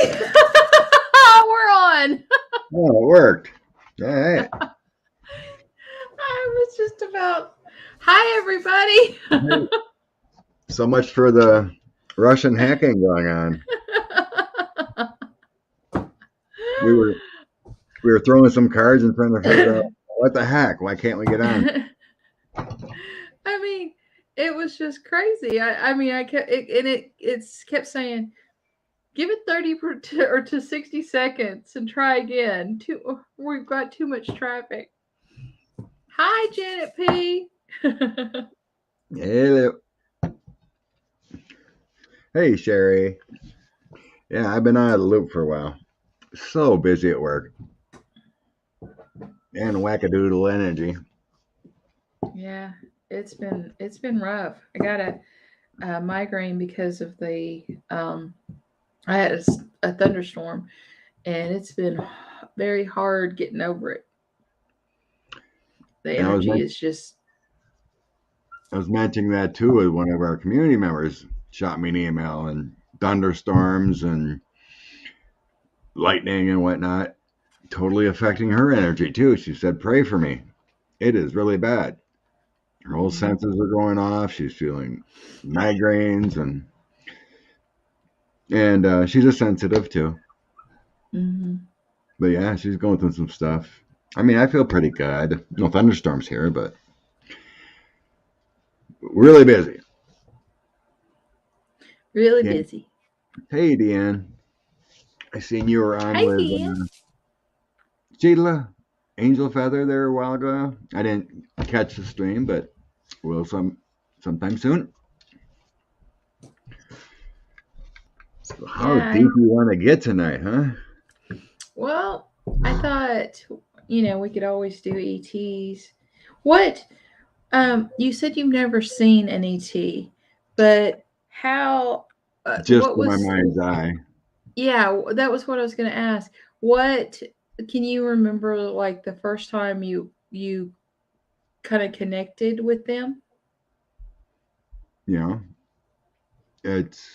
We're on. Oh, it worked. All right. I was just about. Hi, everybody. So much for the Russian hacking going on. We were throwing some cards and trying to figure out what the heck. Why can't we get on? I mean, it was just crazy. I mean, I kept it kept saying, give it 30 or to 60 seconds and try again. We've got too much traffic. Hi, Janet P. Hey, Sherry. Yeah, I've been out of the loop for a while. So busy at work. And wackadoodle energy. Yeah, it's been rough. I got a migraine because of the I had a thunderstorm, and it's been very hard getting over it. The And energy is just. I was mentioning that too with one of our community members shot me an email, and thunderstorms and lightning and whatnot totally affecting her energy too. She said, pray for me. It is really bad. Her whole senses are going off. She's feeling migraines and she's a sensitive too. Mm-hmm. But yeah, she's going through some stuff. I mean, I feel pretty good. No thunderstorms here, but really busy. Really busy. Hey, Deann. I seen you were on with Deann. Sheilah, Angel Feather there a while ago. I didn't catch the stream, but will sometime soon. So how deep you want to get tonight, huh? Well, I thought, we could always do ETs. What? You said you've never seen an ET, but how? Just What in my was? mind's eye. Yeah, that was what I was going to ask. What can you remember? Like the first time you kind of connected with them? It's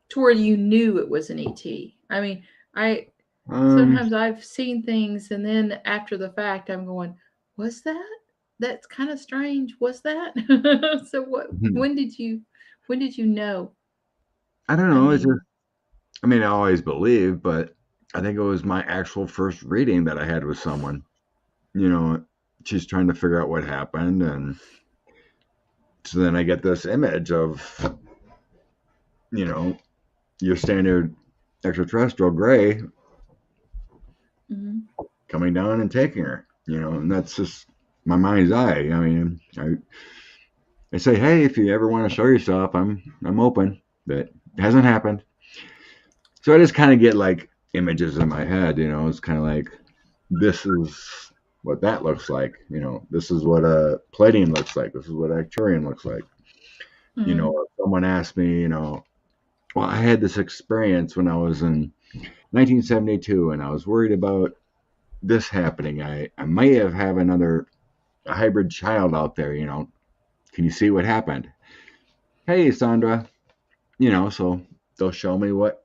to where you knew it was an ET. I mean, sometimes I've seen things, and then after the fact, I'm going, was that? That's kind of strange. Was that? So what? When did you know? I don't know. I always believed, but I think it was my actual first reading that I had with someone. She's trying to figure out what happened, and so then I get this image of, your standard extraterrestrial gray coming down and taking her, and that's just my mind's eye. I mean, I say, hey, if you ever want to show yourself, I'm open, but it hasn't happened. So I just kind of get like images in my head, it's kind of like, this is what that looks like, this is what a Pleiadian looks like, this is what Arcturian looks like. Someone asked me, well, I had this experience when I was in 1972 and I was worried about this happening. I might have a hybrid child out there, can you see what happened? Hey, Sandra, so they'll show me what,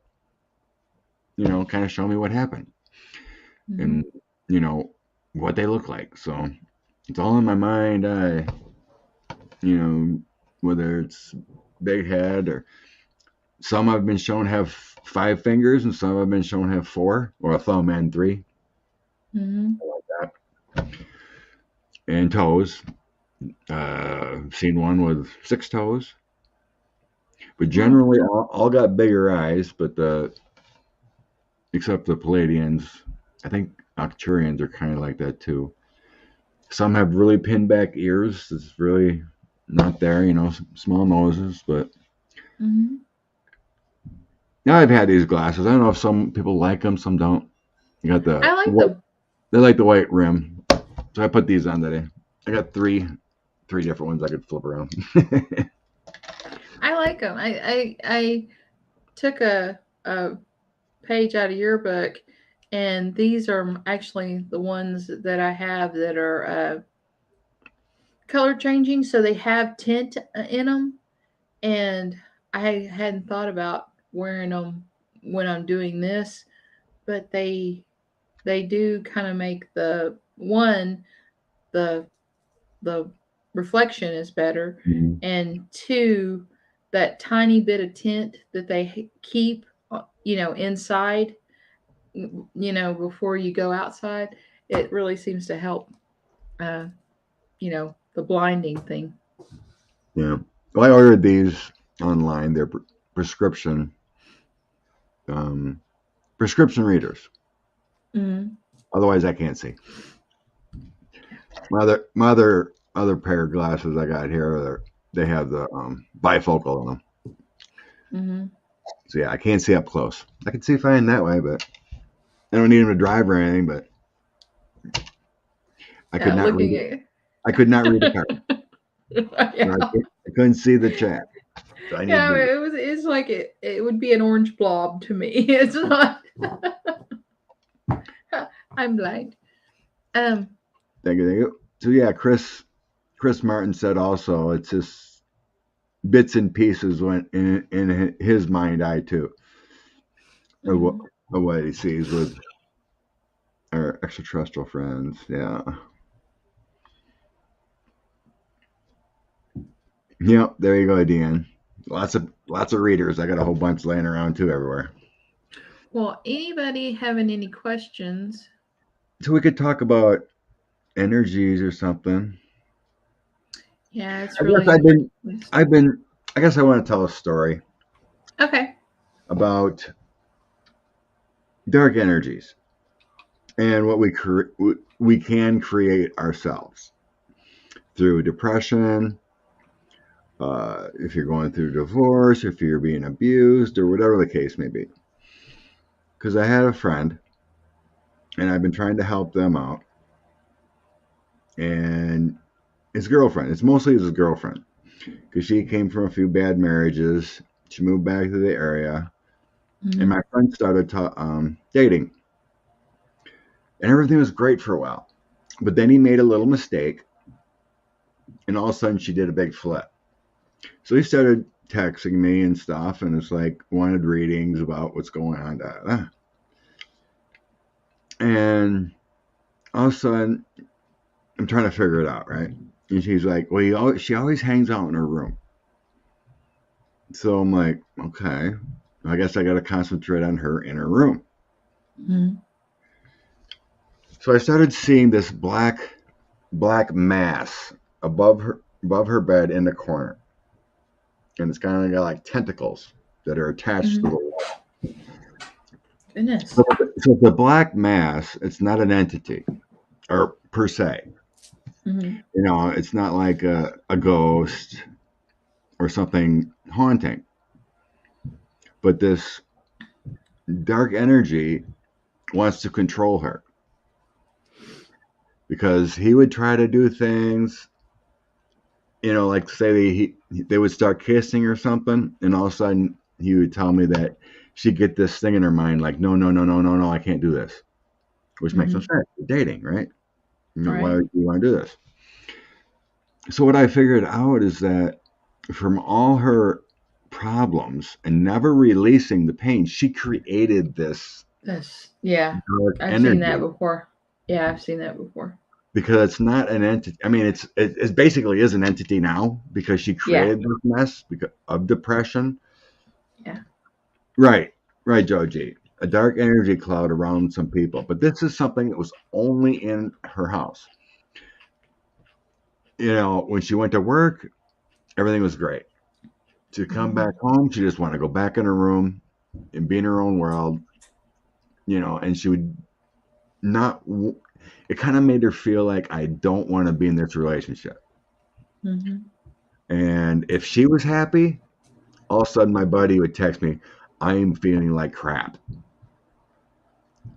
kind of show me what happened and, what they look like. So it's all in my mind. Whether it's big head or some I've been shown have 5 fingers and some I've been shown have 4 or a thumb and 3. Like that. And toes. Seen one with 6 toes. But generally all got bigger eyes, but except the Pleiadians, I think Arcturians are kind of like that too. Some have really pinned back ears. It's really not there, small noses, but now I've had these glasses. I don't know if some people like them, some don't. You got I like them. They like the white rim, so I put these on today. I got three different ones I could flip around. I like them. I took a page out of your book, and these are actually the ones that I have that are color changing, so they have tint in them. And I hadn't thought about wearing them when I'm doing this, but they do kind of make the the the reflection is better, Mhm. and two, that tiny bit of tint that they keep, inside, before you go outside, it really seems to help, uh, the blinding thing. Yeah. Well, I ordered these online. They're prescription um, prescription readers. Mm-hmm. Otherwise, I can't see. My other pair of glasses I got here, they have the bifocal in them. Mm-hmm. So yeah, I can't see up close. I can see fine that way, but I don't need them to drive or anything. But I could not read Looking it. at. I could not read the card. Yeah. I couldn't see the chat. So I need Yeah, to. it's like it would be an orange blob to me. It's not. I'm blind. Um, Thank you. Thank you. So yeah, Chris Martin said also it's just bits and pieces when in his mind eye too mhm. of what he sees with our extraterrestrial friends. Yeah. Yep. There you go, Deann. Lots of readers. I got a whole bunch laying around too everywhere. Well, anybody having any questions? So we could talk about energies or something. Yeah, it's I guess really. I've been I guess I want to tell a story Okay. about dark energies and what we can create ourselves through depression, if you're going through divorce, if you're being abused, or whatever the case may be. Because I had a friend, and I've been trying to help them out, and his girlfriend. It's mostly his girlfriend, because she came from a few bad marriages. She moved back to the area, and Mm-hmm. my friend started dating, and everything was great for a while. But then he made a little mistake, and all of a sudden she did a big flip. So he started texting me and stuff, and it's like wanted readings about what's going on. Da, da, da. And all of a sudden, I'm trying to figure it out, right? And she's like, "Well, she always hangs out in her room." So I'm like, "Okay, I guess I got to concentrate on her in her room." Mm-hmm. So I started seeing this black mass above her bed in the corner, and it's kind of got like tentacles that are attached to the Mm-hmm. wall. Goodness. So the black mass, it's not an entity or per se. Mm-hmm. It's not like a ghost or something haunting, but this dark energy wants to control her because he would try to do things, like say they would start kissing or something, and all of a sudden he would tell me that she'd get this thing in her mind like, no, no, no, no, no, no, I can't do this, which makes no Mm-hmm. sense. You're dating, right? Why Right. would you want to do this? So what I figured out is that from all her problems and never releasing the pain, she created this Yeah, dark I've seen that energy before. Yeah, I've seen that before. because it's not an entity. I mean, it basically is an entity now because she Yeah. created this mess because of depression. Yeah. Right, right, Joji. A dark energy cloud around some people, but this is something that was only in her house. When she went to work, everything was great. To come Mm-hmm. back home, she just wanted to go back in her room and be in her own world, and she would not. It kind of made her feel like I don't want to be in this relationship. Mm-hmm. And if she was happy, all of a sudden my buddy would text me, I am feeling like crap.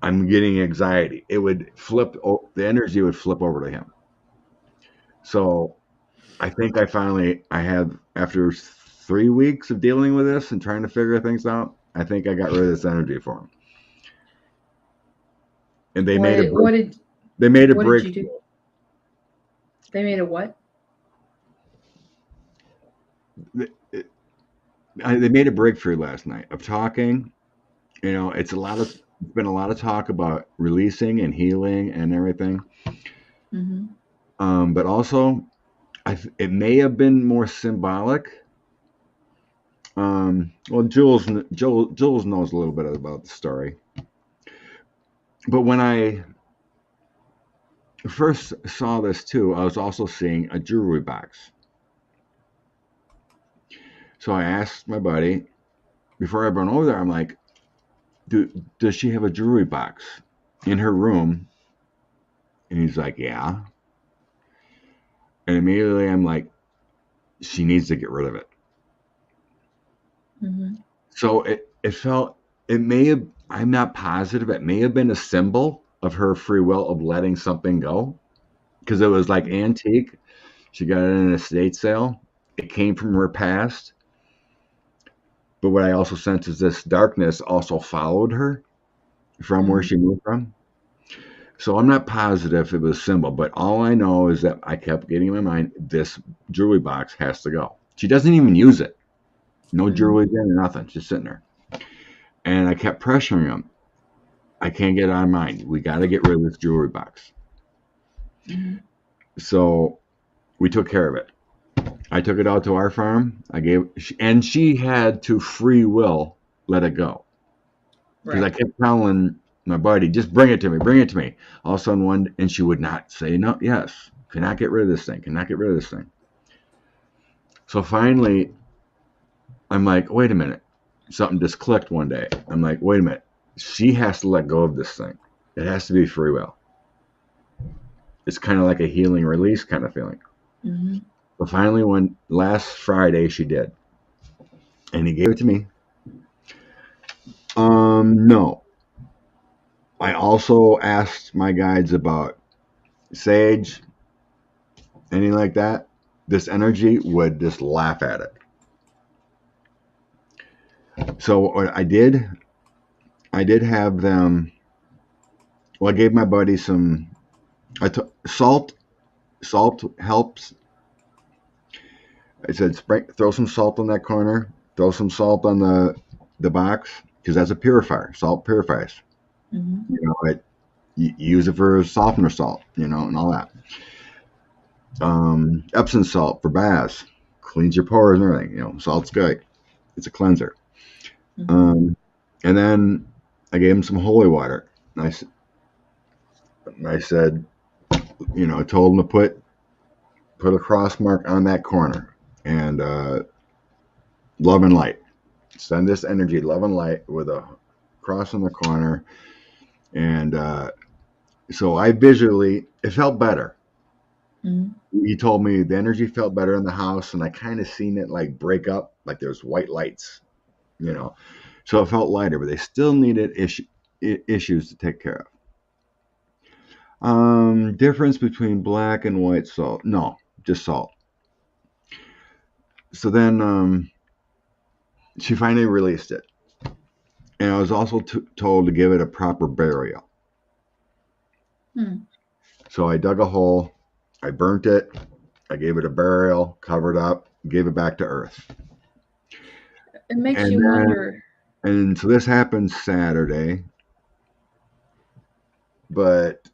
I'm getting anxiety. It would flip, the energy would flip over to him. So I think I have, after 3 weeks of dealing with this and trying to figure things out, I think I got rid of this energy for him. And they What made a did what break. did They made a what did break. you do? They made a what? they made a breakthrough last night of talking. It's been a lot of talk about releasing and healing and everything. But also, it may have been more symbolic. Well, Jules knows a little bit about the story. But when I first saw this too, I was also seeing a jewelry box. So I asked my buddy before I went over there. I'm like, does she have a jewelry box in her room? And he's like, yeah. And immediately I'm like, she needs to get rid of it. So it may have, I'm not positive, it may have been a symbol of her free will of letting something go, because it was like antique. She got it in an estate sale. It came from her past. But what I also sense is this darkness also followed her from where she moved from. So I'm not positive it was a symbol, but all I know is that I kept getting in my mind, this jewelry box has to go. She doesn't even use it. No jewelry in or nothing. Just sitting there. And I kept pressuring him. I can't get it out of mind. We got to get rid of this jewelry box. So we took care of it. I took it out to our farm. And she had to free will let it go. Because I kept telling my buddy, just bring it to me, bring it to me. All of a sudden, and she would not say no, yes, cannot get rid of this thing, cannot get rid of this thing. So finally, I'm like, wait a minute. Something just clicked one day. I'm like, wait a minute. She has to let go of this thing. It has to be free will. It's kind of like a healing release kind of feeling. But finally, last Friday, she did. And he gave it to me. No. I also asked my guides about sage, anything like that. This energy would just laugh at it. So what I did have them. Well, I gave my buddy some. Salt. Salt helps. I said, throw some salt on that corner. Throw some salt on the box, because that's a purifier. Salt purifies. You use it for softener salt, and all that. Epsom salt for baths, cleans your pores and everything. Salt's good. It's a cleanser. And then I gave him some holy water. I said, I told him to put a cross mark on that corner, and love and light. Send this energy, love and light, with a cross in the corner. And so it felt better. He told me the energy felt better in the house, and I kind of seen it like break up, like there's white lights, so it felt lighter, but they still needed issues to take care of. Difference between black and white salt? No, just salt. So then she finally released it. And I was also told to give it a proper burial. So I dug a hole, I burnt it, I gave it a burial, covered up, gave it back to earth. It makes you wonder. And so this happened Saturday. But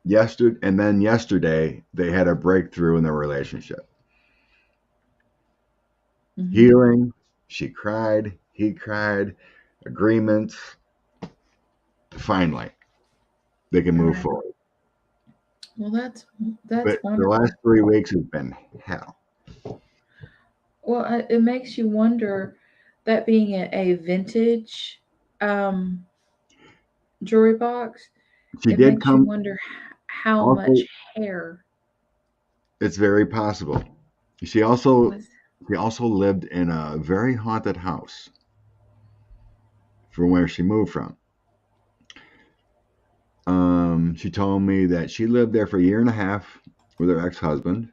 yesterday, they had a breakthrough in their relationship. Healing, she cried, he cried, agreements. Finally, they can move forward. Well, that's but wonderful. The last 3 weeks has been hell. Well, it makes you wonder, that being a vintage jewelry box, it makes you wonder how much hair. It's very possible. She also lived in a very haunted house from where she moved from. She told me that she lived there for a year and a half with her ex-husband.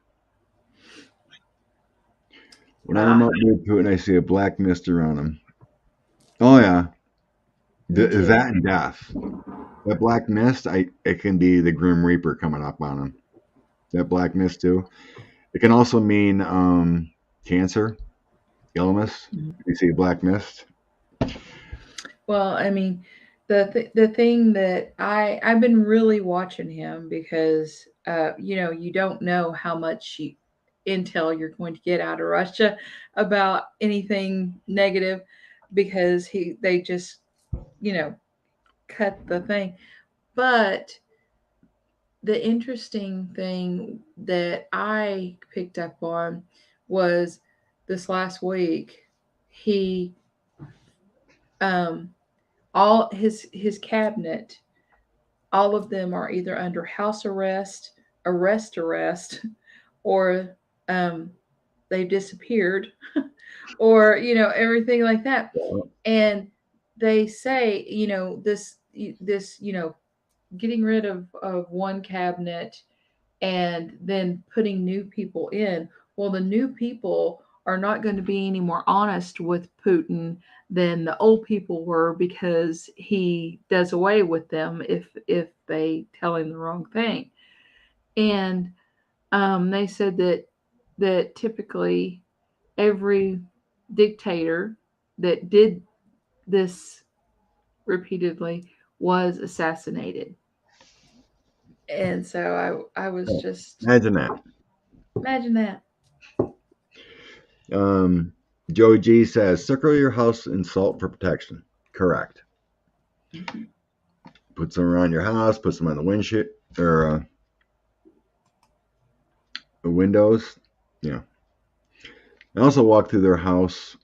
When I'm up near to it and I see a black mist around him. Oh yeah. That and death. That black mist, it can be the Grim Reaper coming up on him. That black mist too. It can also mean cancer. illness. You see black mist. Well, I mean, the thing that I've been really watching him because you don't know how much intel you're going to get out of Russia about anything negative because they just you know cut the thing. But the interesting thing that I picked up on was this last week he um all his cabinet, all of them are either under house arrest, or um, they've disappeared, or everything like that. And they say this getting rid of one cabinet and then putting new people in. Well, the new people are not going to be any more honest with Putin than the old people were because he does away with them if they tell him the wrong thing. And they said that typically every dictator that did this repeatedly was assassinated. And so I was just Imagine that. imagine that. Joe G says, circle your house in salt for protection. Correct. Mm-hmm. Put some around your house. Put some on the windshield or the windows. Yeah. I also walked through their house,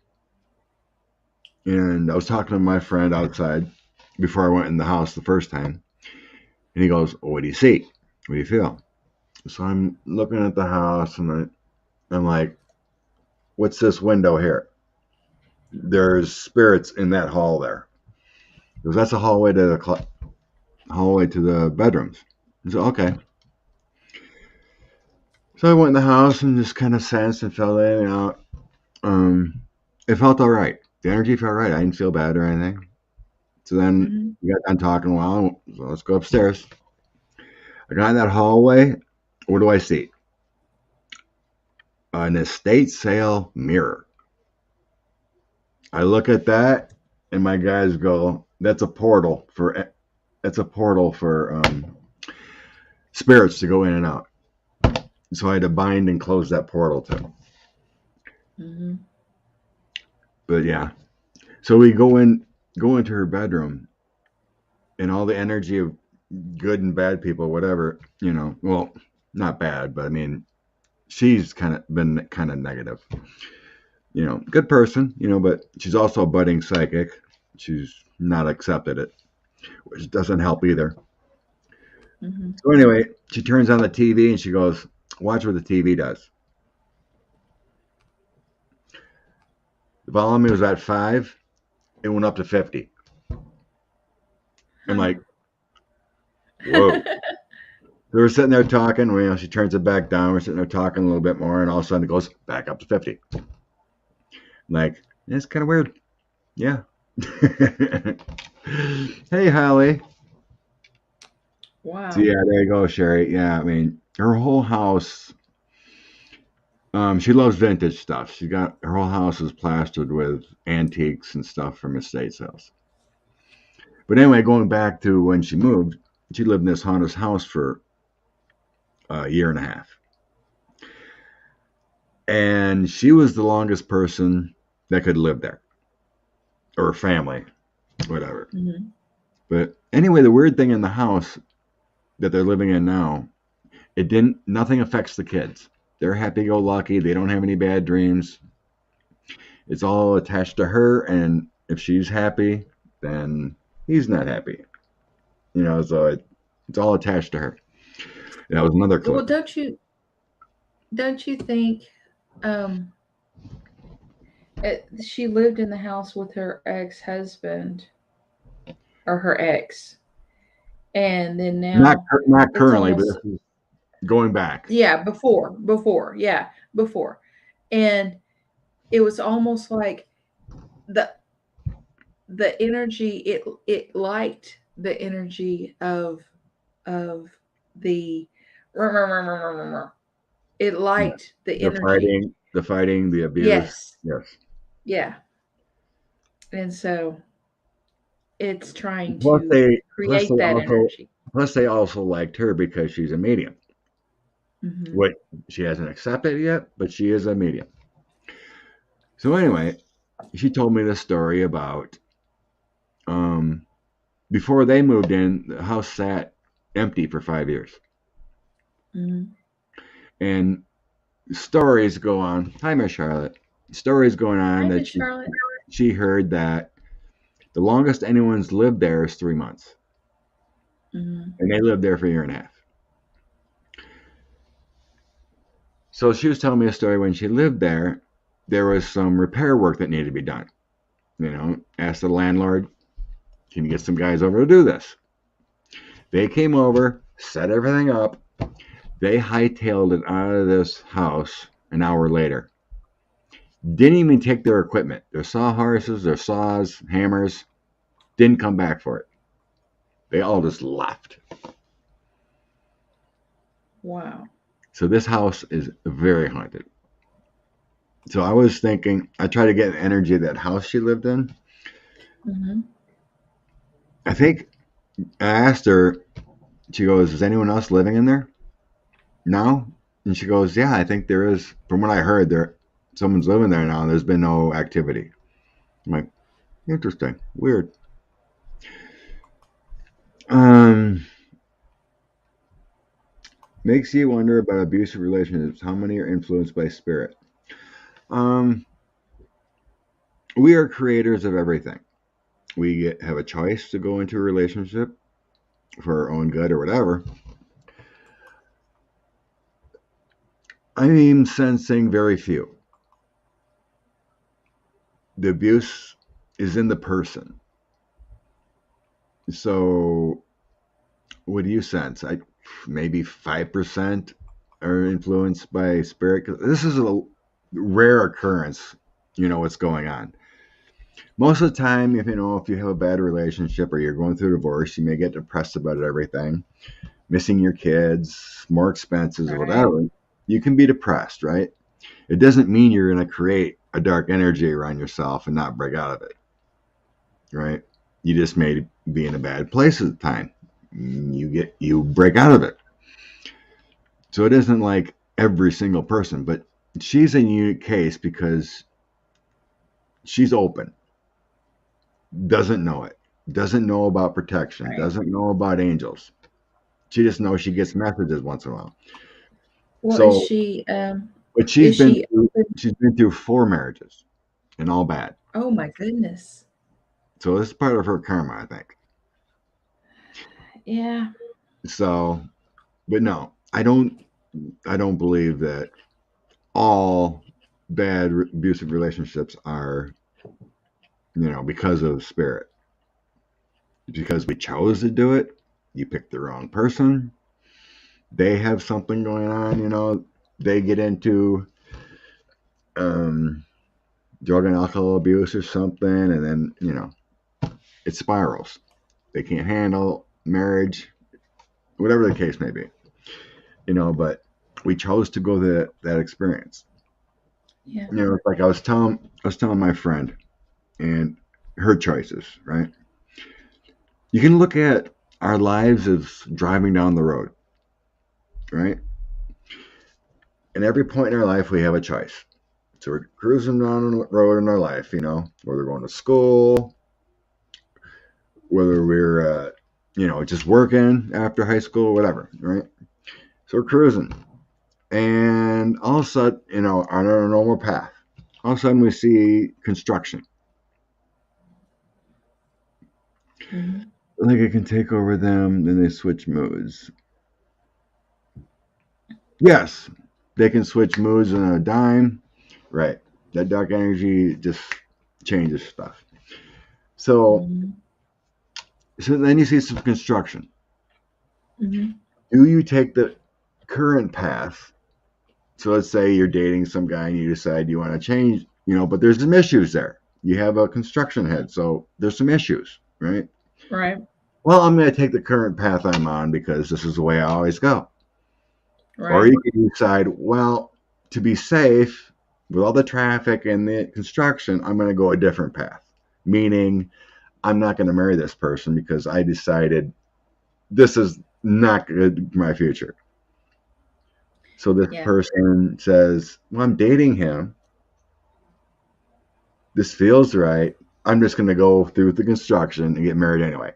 and I was talking to my friend outside before I went in the house the first time, and he goes, oh, "What do you see? What do you feel?" So I'm looking at the house, and I'm like, "What's this window here?" There's spirits in that hall there. Because that's a hallway to the bedrooms. I said, okay. So I went in the house and just kind of sensed and felt in and out. It felt all right. The energy felt right. I didn't feel bad or anything. So then we got done talking a while. So let's go upstairs. I got in that hallway. What do I see? An estate sale mirror. I look at that, and my guys go, "That's a portal for spirits to go in and out." So I had to bind and close that portal too. Mm-hmm. But yeah, so we go into her bedroom, and all the energy of good and bad people, whatever, well, not bad, but I mean, she's been kind of negative. Good person, but she's also a budding psychic. She's not accepted it, which doesn't help either. Mm-hmm. So anyway, she turns on the TV and she goes, "Watch what the TV does." The volume was at 5. It went up to 50. I'm like, whoa. We were sitting there talking. She turns it back down. We're sitting there talking a little bit more, and all of a sudden it goes back up to 50. I'm like, it's kind of weird. Yeah. Hey, Holly. Wow. So yeah, there you go, Sherry. Yeah, I mean, her whole house. She loves vintage stuff. Her whole house is plastered with antiques and stuff from estate sales. But anyway, going back to when she moved, she lived in this haunted house for a year and a half. And she was the longest person that could live there. Or family, whatever. Mm-hmm. But anyway, the weird thing in the house that they're living in now, nothing affects the kids. They're happy-go-lucky. They don't have any bad dreams. It's all attached to her, and if she's happy, then he's not happy. So it's all attached to her. That was another clip. Well, don't you think she lived in the house with her ex-husband or her ex, and then now not currently, almost, but this is going back. Yeah, before, and it was almost like the energy. It liked the energy of the. It liked the energy. The fighting, the abuse. Yes. Yes. Yeah. And so it's trying Plus to they plus create they that also energy. plus they also liked her because she's a medium. Hmm. What she hasn't accepted yet, but she is a medium. So anyway, she told me this story about um before they moved in, the house sat empty for 5 years. Hmm. And stories go on. Hi, Miss Charlotte. Stories going on Hi, that Miss Charlotte. she heard that the longest anyone's lived there is 3 months. Hmm. And they lived there for a year and a half. So she was telling me a story when she lived there, there was some repair work that needed to be done. Asked the landlord, can you get some guys over to do this? They came over, set everything up. They hightailed it out of this house an hour later. Didn't even take their equipment, their sawhorses, their saws, hammers, didn't come back for it. They all just left. Wow. So this house is very haunted. So I was thinking, I tried to get the energy of that house she lived in. Hmm. I think I asked her, she goes, is anyone else living in there now? And she goes, yeah, I think there is. From what I heard, someone's living there now, and there's been no activity. I'm like, interesting, weird. Um, Makes you wonder about abusive relationships. How many are influenced by spirit? Um, we are creators of everything. We have a choice to go into a relationship for our own good or whatever. I'm sensing very few. The abuse is in the person. So, what do you sense? Maybe 5% are influenced by spirit. This is a rare occurrence. You know what's going on. Most of the time, if you have a bad relationship or you're going through a divorce, you may get depressed about everything, missing your kids, more expenses, or Right. whatever. You can be depressed, right? It doesn't mean you're going to create a dark energy around yourself and not break out of it, right? You just may be in a bad place at the time. You break out of it. So it isn't like every single person, but she's a unique case because she's open, doesn't know it, doesn't know about protection, Right. doesn't know about angels. She just knows she gets messages once in a while. Well, So, but is she open? she's been through 4 marriages and all bad. Oh my goodness. So this is part of her karma, I think. Yeah. So, but no, I don't believe that all bad abusive relationships are, because of spirit. Because we chose to do it. You picked the wrong person. They have something going on. They get into um, drug and alcohol abuse or something, and then it spirals. They can't handle marriage, whatever the case may be. But we chose to go that experience. Yeah. It's like I was telling my friend and her choices, right? You can look at our lives as driving down the road, right? And every point in our life, we have a choice. So we're cruising down the road in our life, whether we're going to school, whether we're, just working after high school, whatever, right? So we're cruising. And all of a sudden, on our normal path, all of a sudden we see construction. Hmm. Like it can take over them, then they switch moods. Yes, they can switch moods in a dime. Right. That dark energy just changes stuff. So, Hmm. so then you see some construction. Hmm. Do you take the current path? So let's say you're dating some guy and you decide you want to change, but there's some issues there. You have a construction head, so there's some issues, right? Right. Well, I'm going to take the current path I'm on because this is the way I always go. Or Right. you can decide, well, to be safe, with all the traffic and the construction, I'm going to go a different path. Meaning, I'm not going to marry this person because I decided this is not good for my future. So this person says, well, I'm dating him. This feels right. I'm just going to go through the construction and get married anyway.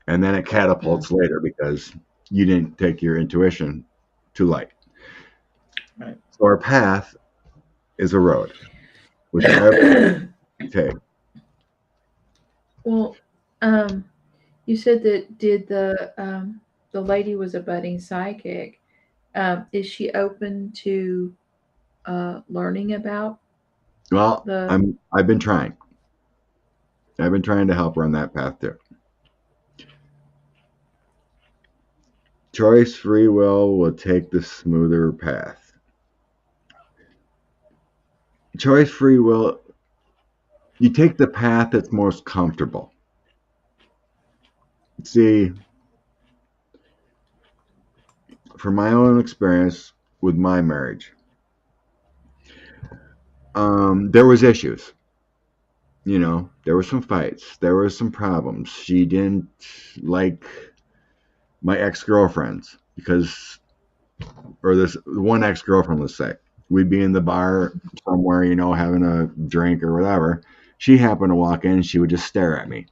And then it catapults later because you didn't take your intuition to light. Right. So our path is a road, whichever you take. Well, you said that the lady was a budding psychic. Is she open to learning about Well, the? I've been trying. I've been trying to help her on that path too. Choice, free will take the smoother path. Choice, free will, you take the path that's most comfortable. See, from my own experience with my marriage, there was issues. You know, there were some fights. There were some problems. She didn't like my ex-girlfriends because, or this one ex-girlfriend, let's say, we'd be in the bar somewhere, you know, having a drink or whatever. She happened to walk in, she would just stare at me,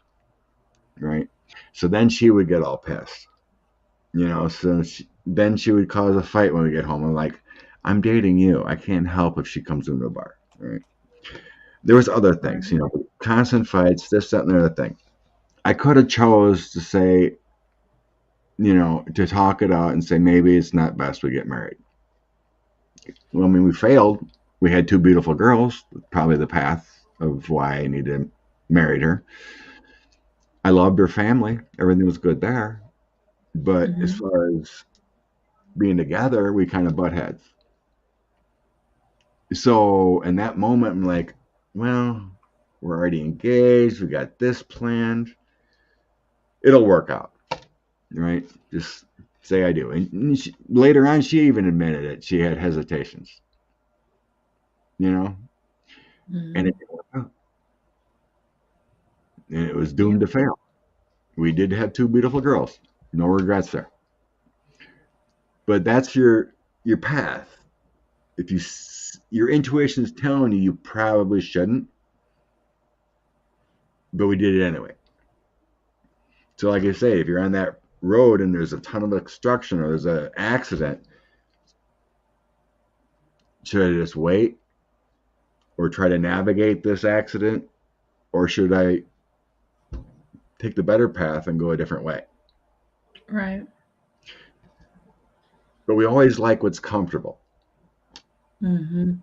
right? So then she would get all pissed, you know. So then she would cause a fight when we get home. I'm like, I'm dating you. I can't help if she comes into a bar, right? There was other things, you know, constant fights, this, that, and the other thing. I could have chose to say, you know, to talk it out and say maybe it's not best we get married. Well, I mean, we failed. We had two beautiful girls, probably the path of why I needed to marry her. I loved her family. Everything was good there. But as far as being together, we kind of butt heads. So in that moment, I'm like, well, we're already engaged. We got this planned. It'll work out, right? Just say I do. And later on, she even admitted it. She had hesitations, you know, and it didn't work out. And it was doomed to fail. We did have two beautiful girls. No regrets there. But that's your path. If your intuition is telling you probably shouldn't, but we did it anyway. So like I say, if you're on that road and there's a ton of obstruction or there's an accident, should I just wait or try to navigate this accident, or should I take the better path and go a different way? Right. But we always like what's comfortable. The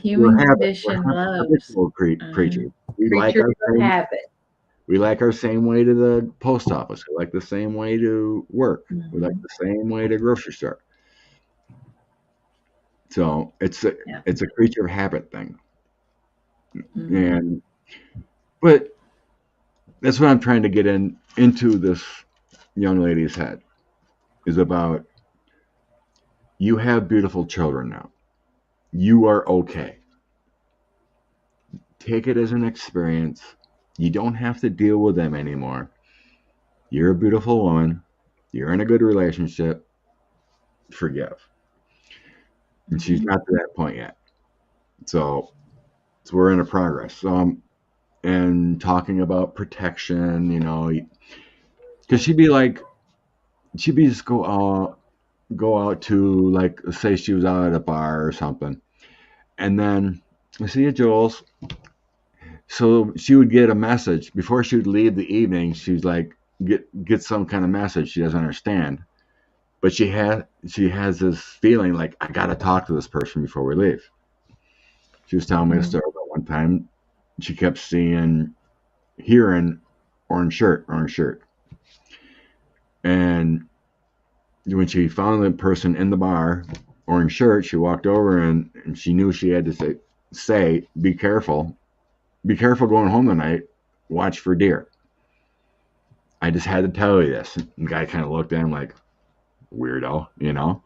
human condition loves creatures. We like our habit. We like our same way to the post office. We like the same way to work. We like the same way to grocery store. So it's a creature of habit thing. But that's what I'm trying to get into this young lady's head, is about, you have beautiful children now. You are okay. Take it as an experience. You don't have to deal with them anymore. You're a beautiful woman. You're in a good relationship. Forgive. And she's not to that point yet. So we're in a progress. And talking about protection, you know, because she'd be just go out to, like, say she was out at a bar or something, and then I see you, Jules. So she would get a message before she would leave the evening. She's like, get some kind of message she doesn't understand, but she has this feeling like, I got to talk to this person before we leave. She was telling me a story about one time she kept hearing orange shirt, and when she found the person in the bar, orange shirt, she walked over and she knew she had to say, be careful going home tonight, watch for deer. I just had to tell you this. And the guy kind of looked at him like, weirdo, you know.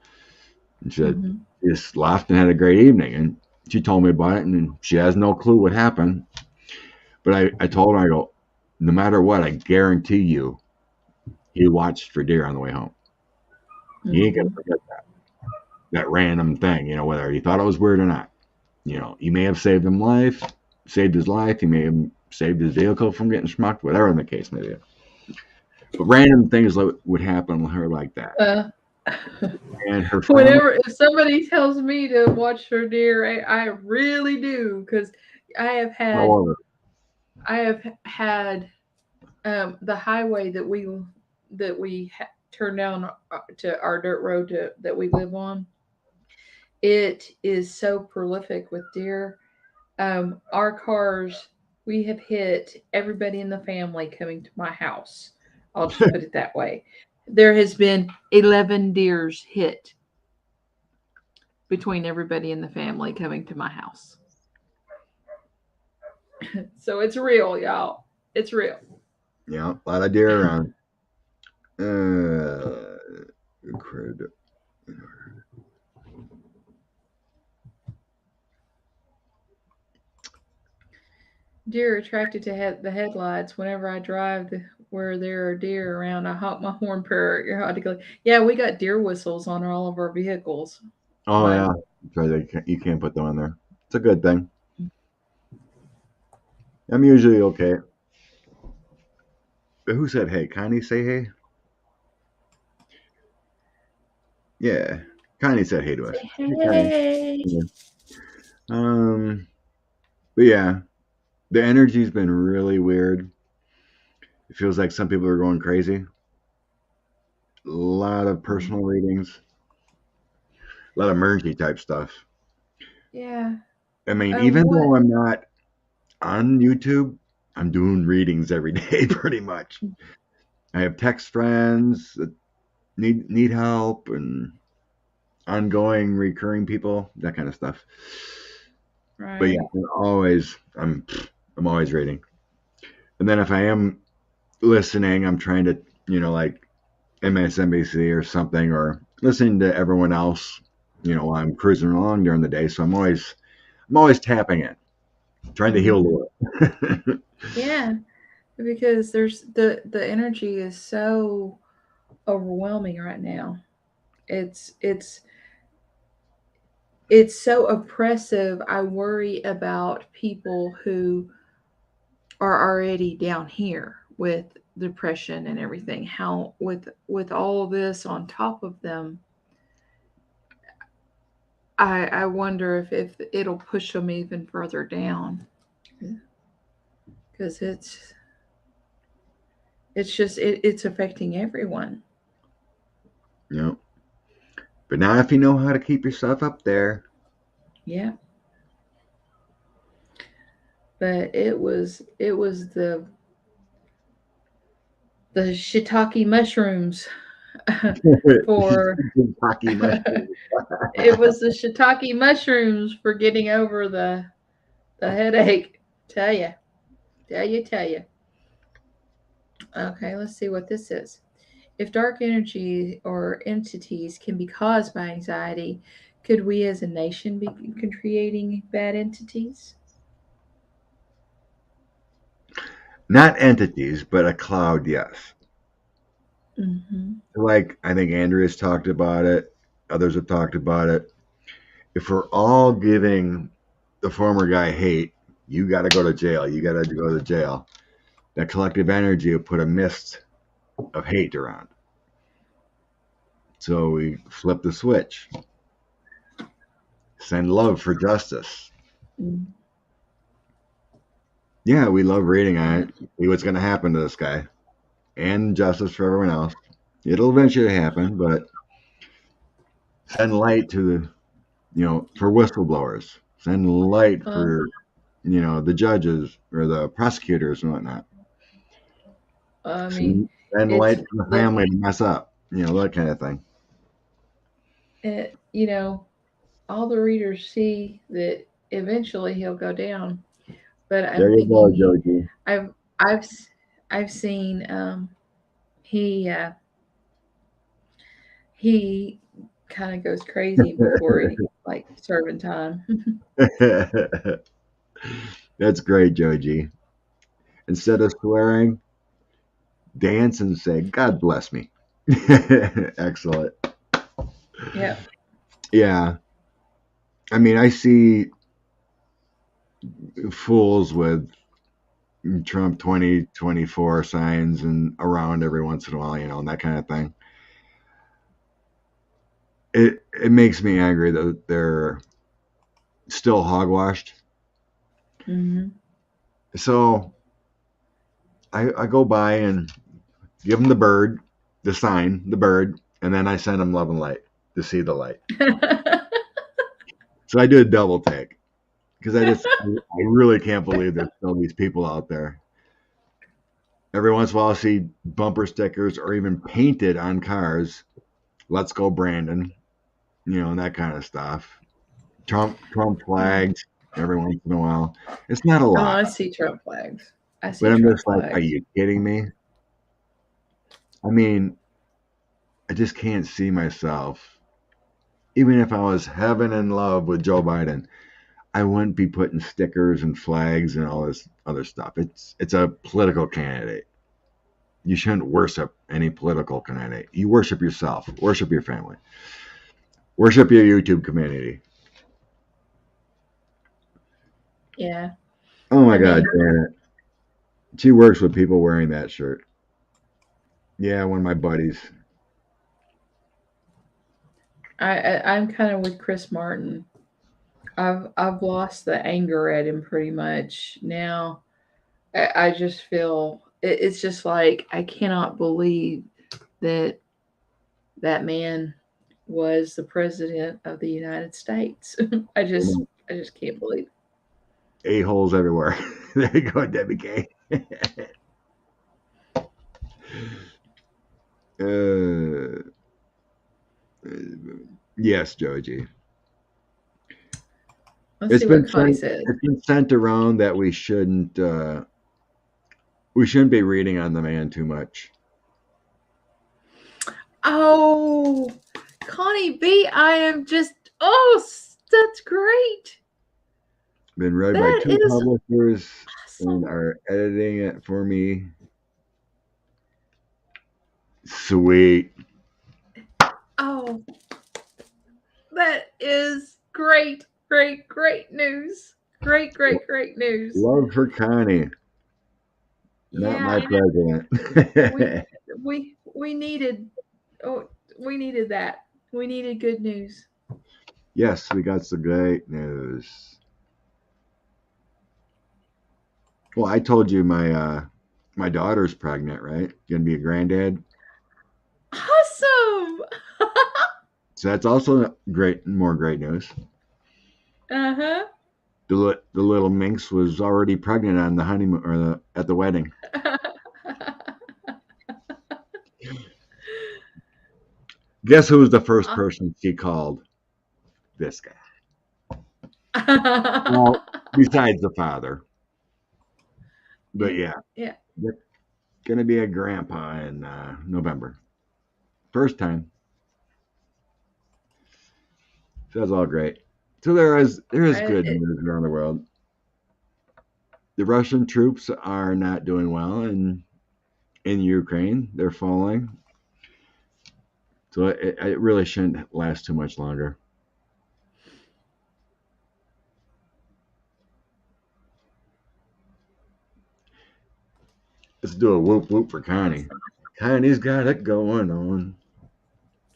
And she said, she just laughed and had a great evening. And she told me about it, and she has no clue what happened. But I told her, I go, no matter what, I guarantee you, he watched for deer on the way home. He ain't going to forget that random thing, you know, whether he thought it was weird or not. You know, he may have saved his life. He may have saved his vehicle from getting schmucked, whatever the case may be. But random things would happen with her like that. And her family, Whenever if somebody tells me to watch for deer, I really do, because I have had the highway that we turn down to our dirt road that we live on. It is so prolific with deer. Our cars, we have hit everybody in the family coming to my house. I'll just put it that way. There has been 11 deers hit between everybody in the family coming to my house. So it's real, y'all. It's real. Yeah, a lot of deer around. Deer are attracted to the headlights. Whenever I drive where there are deer around, I honk my horn periodically. Yeah, we got deer whistles on all of our vehicles. Oh, yeah. Sorry, you can't put them on there. It's a good thing. I'm usually okay. But who said hey? Connie say hey? Yeah. Connie said hey to us. Hey. Yeah. But yeah, the energy's been really weird. It feels like some people are going crazy. A lot of personal readings, a lot of emergency type stuff. Yeah. I mean, even though I'm not on YouTube, I'm doing readings every day pretty much. I have text friends that need help and ongoing recurring people, that kind of stuff. Right. But yeah, I'm always reading. And then if I am listening, I'm trying to, you know, like MSNBC or something, or listening to everyone else, you know, while I'm cruising along during the day. So I'm always tapping in, trying to heal the world. Yeah, because there's the energy is so overwhelming right now. It's so oppressive. I worry about people who are already down here with depression and everything. How with all of this on top of them, I wonder if it'll push them even further down, because it's affecting everyone. You know, but now if you know how to keep yourself up there. Yeah. But it was the shiitake mushrooms for Hockey mushroom. it was the shiitake mushrooms for getting over the headache. Tell you, tell you. Okay, let's see what this is. If dark energy or entities can be caused by anxiety, could we as a nation be creating bad entities? Not entities, but a cloud, yes. Mm-hmm. Like I think Andrea's talked about it, others have talked about it. If we're all giving the former guy hate, you got to go to jail. You got to go to jail. That collective energy will put a mist of hate around. So we flip the switch. Send love for justice. Mm-hmm. Yeah, we love reading on it. See what's going to happen to this guy. And justice for everyone else. It'll eventually happen, but send light to the, you know, for whistleblowers. Send light for, you know, the judges or the prosecutors and whatnot. I mean, Send it's light for the family to mess up. You know, that kind of thing. you know, all the readers see that eventually he'll go down. But I'm There you go, thinking Joji. I've I've I've seen he he kind of goes crazy before he like serving time. That's great, Joji. Instead of swearing, dance and say, God bless me. Excellent. Yeah. Yeah. I mean, I see fools with Trump 2024 signs and around every once in a while, and that kind of thing. It makes me angry that they're still hogwashed. Mm-hmm. So I go by and give them the sign, the bird, and then I send them love and light to see the light. So I do a double take because I really can't believe there's still these people out there. Every once in a while, I see bumper stickers or even painted on cars. Let's go, Brandon. And that kind of stuff. Trump flags every once in a while. It's not a Oh, lot, I see Trump flags. I see but I'm Trump just like, are flags. you kidding me? I mean, I just can't see myself. Even if I was heaven in love with Joe Biden, I wouldn't be putting stickers and flags and all this other stuff. It's a political candidate. You shouldn't worship any political candidate. You worship yourself. Worship your family. Worship your YouTube community. Yeah. Oh my God, Janet. She works with people wearing that shirt. Yeah, one of my buddies. I'm kind of with Chris Martin. I've lost the anger at him pretty much now. I just feel it's just like I cannot believe that that man was the president of the United States. I just can't believe. A-holes everywhere. There you go, Debbie K. uh, yes, Joji. Let's It's see been what Connie sent. says. It's been sent around that we shouldn't. We shouldn't be reading on the man too much. Oh, Connie B, I am just that's great. Been read by That 2 is publishers and awesome. are editing it for me. Sweet. Oh, that is great, great, great news. Great, great, great news. Love for Connie, not Yeah, my we president. we needed oh we needed that. We needed good news. Yes, we got some great news. Well, I told you my daughter's pregnant, right? Gonna be a granddad. Awesome. So that's also great, more great news. Uh-huh. The little minx was already pregnant on the honeymoon or at the wedding. Guess who was the first person she called? This guy. Well, besides the father. But yeah, Yeah. they're gonna be a grandpa in November. First time. So that's all great. So there is good news around the world. The Russian troops are not doing well in Ukraine. They're falling. So it really shouldn't last too much longer. Let's do a whoop whoop for Connie. Connie's got it going on.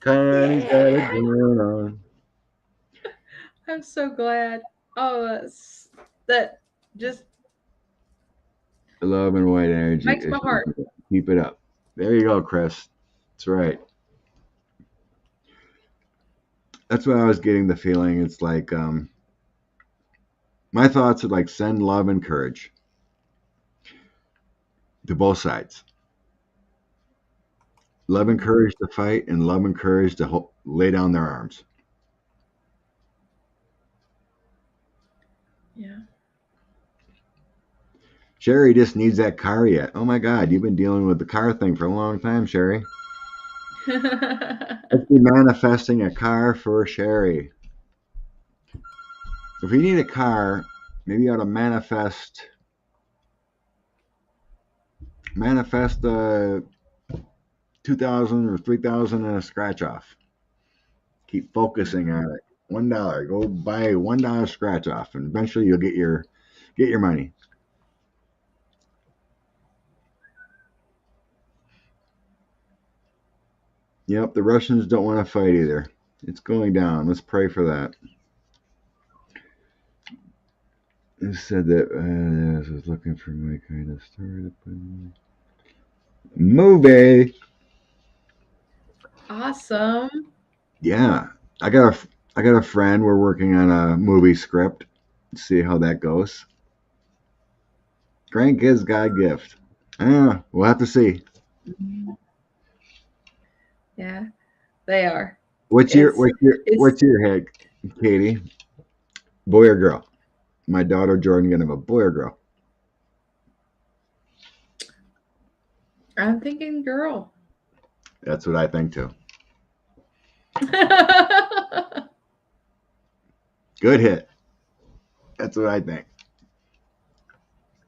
Connie's got it Yeah. going on. I'm so glad. Oh, that just Love and white energy. makes my heart. Keep it up. There you go, Chris. That's right. That's what I was getting the feeling. It's like my thoughts are like send love and courage to both sides. Love and courage to fight, and love and courage to lay down their arms. Yeah. Sherry just needs that car yet. Oh my God, you've been dealing with the car thing for a long time, Sherry. Let's be manifesting a car for Sherry. If we need a car, maybe you ought to manifest 2,000 or 3,000 and a scratch off. Keep focusing on it. $1. Go buy $1 scratch off, and eventually you'll get your money. Yep, the Russians don't want to fight either. It's going down. Let's pray for that. It said that I was looking for my kind of story to put in my movie. Awesome. Yeah, I got a friend. We're working on a movie script. Let's see how that goes. Grandkids got a gift. We'll have to see. Yeah, they are. What's your head, Katie? Boy or girl? My daughter Jordan gonna have a boy or girl? I'm thinking girl. That's what I think too. Good hit. That's what I think.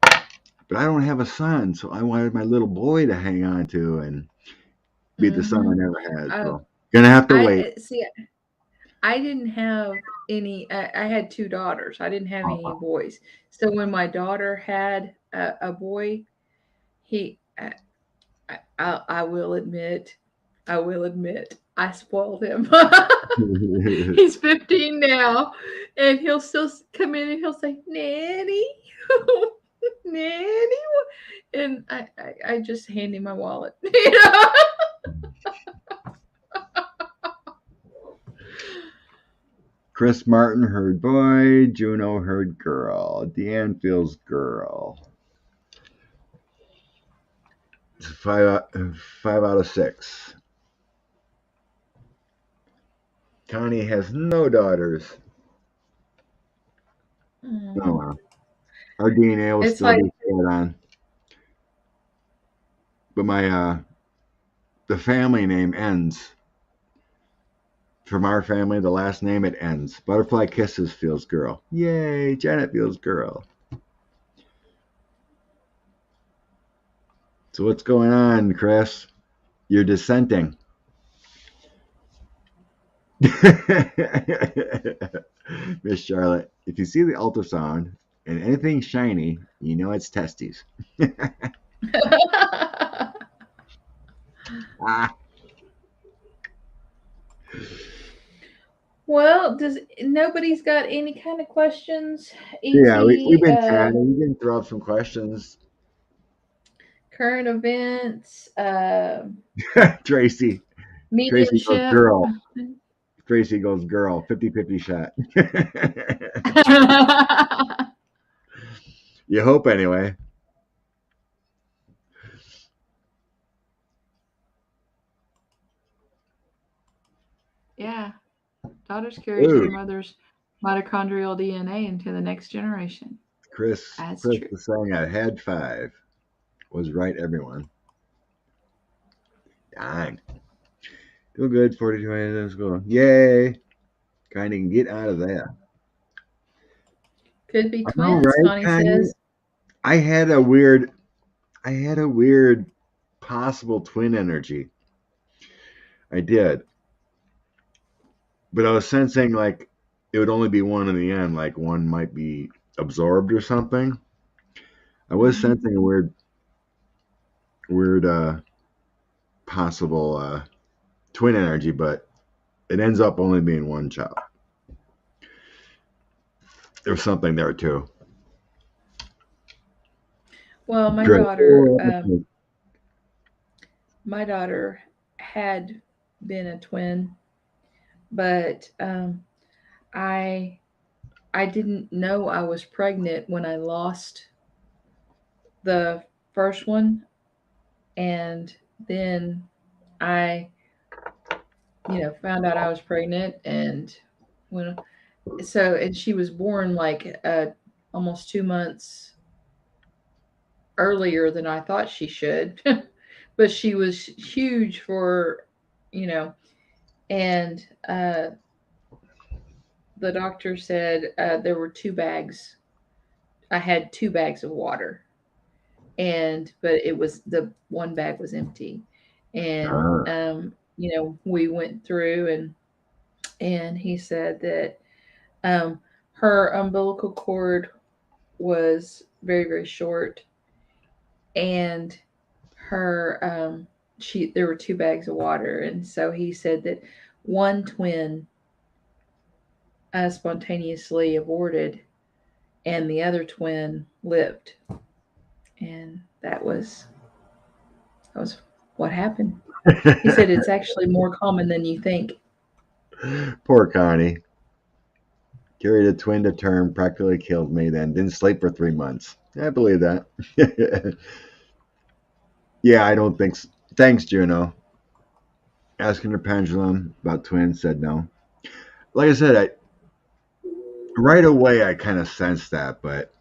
But I don't have a son, so I wanted my little boy to hang on to and be the son I never had. So gonna have to wait. See, I didn't have any. I had 2 daughters. I didn't have any boys. So when my daughter had a boy, I will admit, I spoiled him. He's 15 now, and he'll still come in and he'll say, "Nanny, Nanny," and I just hand him my wallet. Chris Martin heard boy. Juno heard girl. Deann feels girl. 5 out of 6. Connie has no daughters. Oh wow. Our DNA will still be set on. But my the family name ends. From our family, the last name, it ends. Butterfly Kisses feels girl. Yay, Janet feels girl. So what's going on, Chris? You're dissenting. Miss Charlotte, if you see the ultrasound and anything shiny, you know it's testes. Well, nobody's got any kind of questions? Yeah, we've been chatting. You can throw up some questions. Current events. Tracy. Mediumship. Tracy goes girl. Tracy goes girl. 50-50 shot. You hope anyway. Yeah. Daughters carry their mother's mitochondrial DNA into the next generation. Chris was saying I had 5. Was right, everyone. Dang. Feel good, 42 minutes. Go. Yay. Kind of get out of there. Could be twins, right, Connie says. I had a weird possible twin energy. I did. But I was sensing like it would only be one in the end, like one might be absorbed or something. I was sensing a weird possible twin energy, but it ends up only being one child. There's something there too. Well, my daughter had been a twin, but I didn't know I was pregnant when I lost the first one, and then I found out I was pregnant, and and she was born like almost 2 months earlier than I thought she should. But she was huge for you know. And the doctor said there were 2 bags. I had 2 bags of water, but it was the one bag was empty, and Ah. we went through, and he said that um, her umbilical cord was very, very short, and her she there were 2 bags of water, and so he said that one twin spontaneously aborted, and the other twin lived, and that was what happened. He said it's actually more common than you think. Poor Connie. Carried a twin to term, practically killed me, then didn't sleep for 3 months. I believe that. Yeah, I don't think so. Thanks, Juno. Asking her pendulum about twins, said no. Like I said, right away I kind of sensed that, but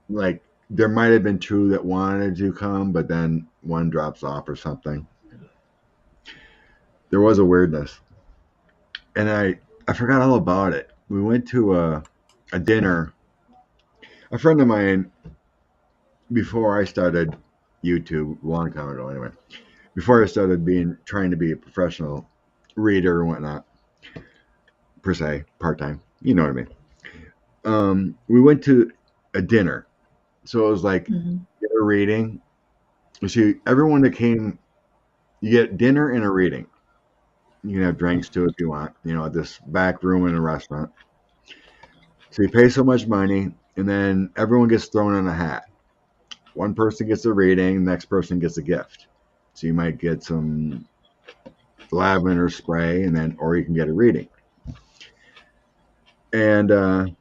like there might have been 2 that wanted to come, but then one drops off or something. There was a weirdness, and I forgot all about it. We went to a dinner. A friend of mine, before I started YouTube, a long time ago anyway, before I started trying to be a professional reader and whatnot, per se, part time. You know what I mean. We went to a dinner, so it was like Mm-hmm. a reading. You see, everyone that came, you get dinner and a reading. You can have drinks too if you want. At this back room in a restaurant. So you pay so much money, and then everyone gets thrown in a hat. One person gets a reading, the next person gets a gift. So you might get some lavender spray, or you can get a reading. And it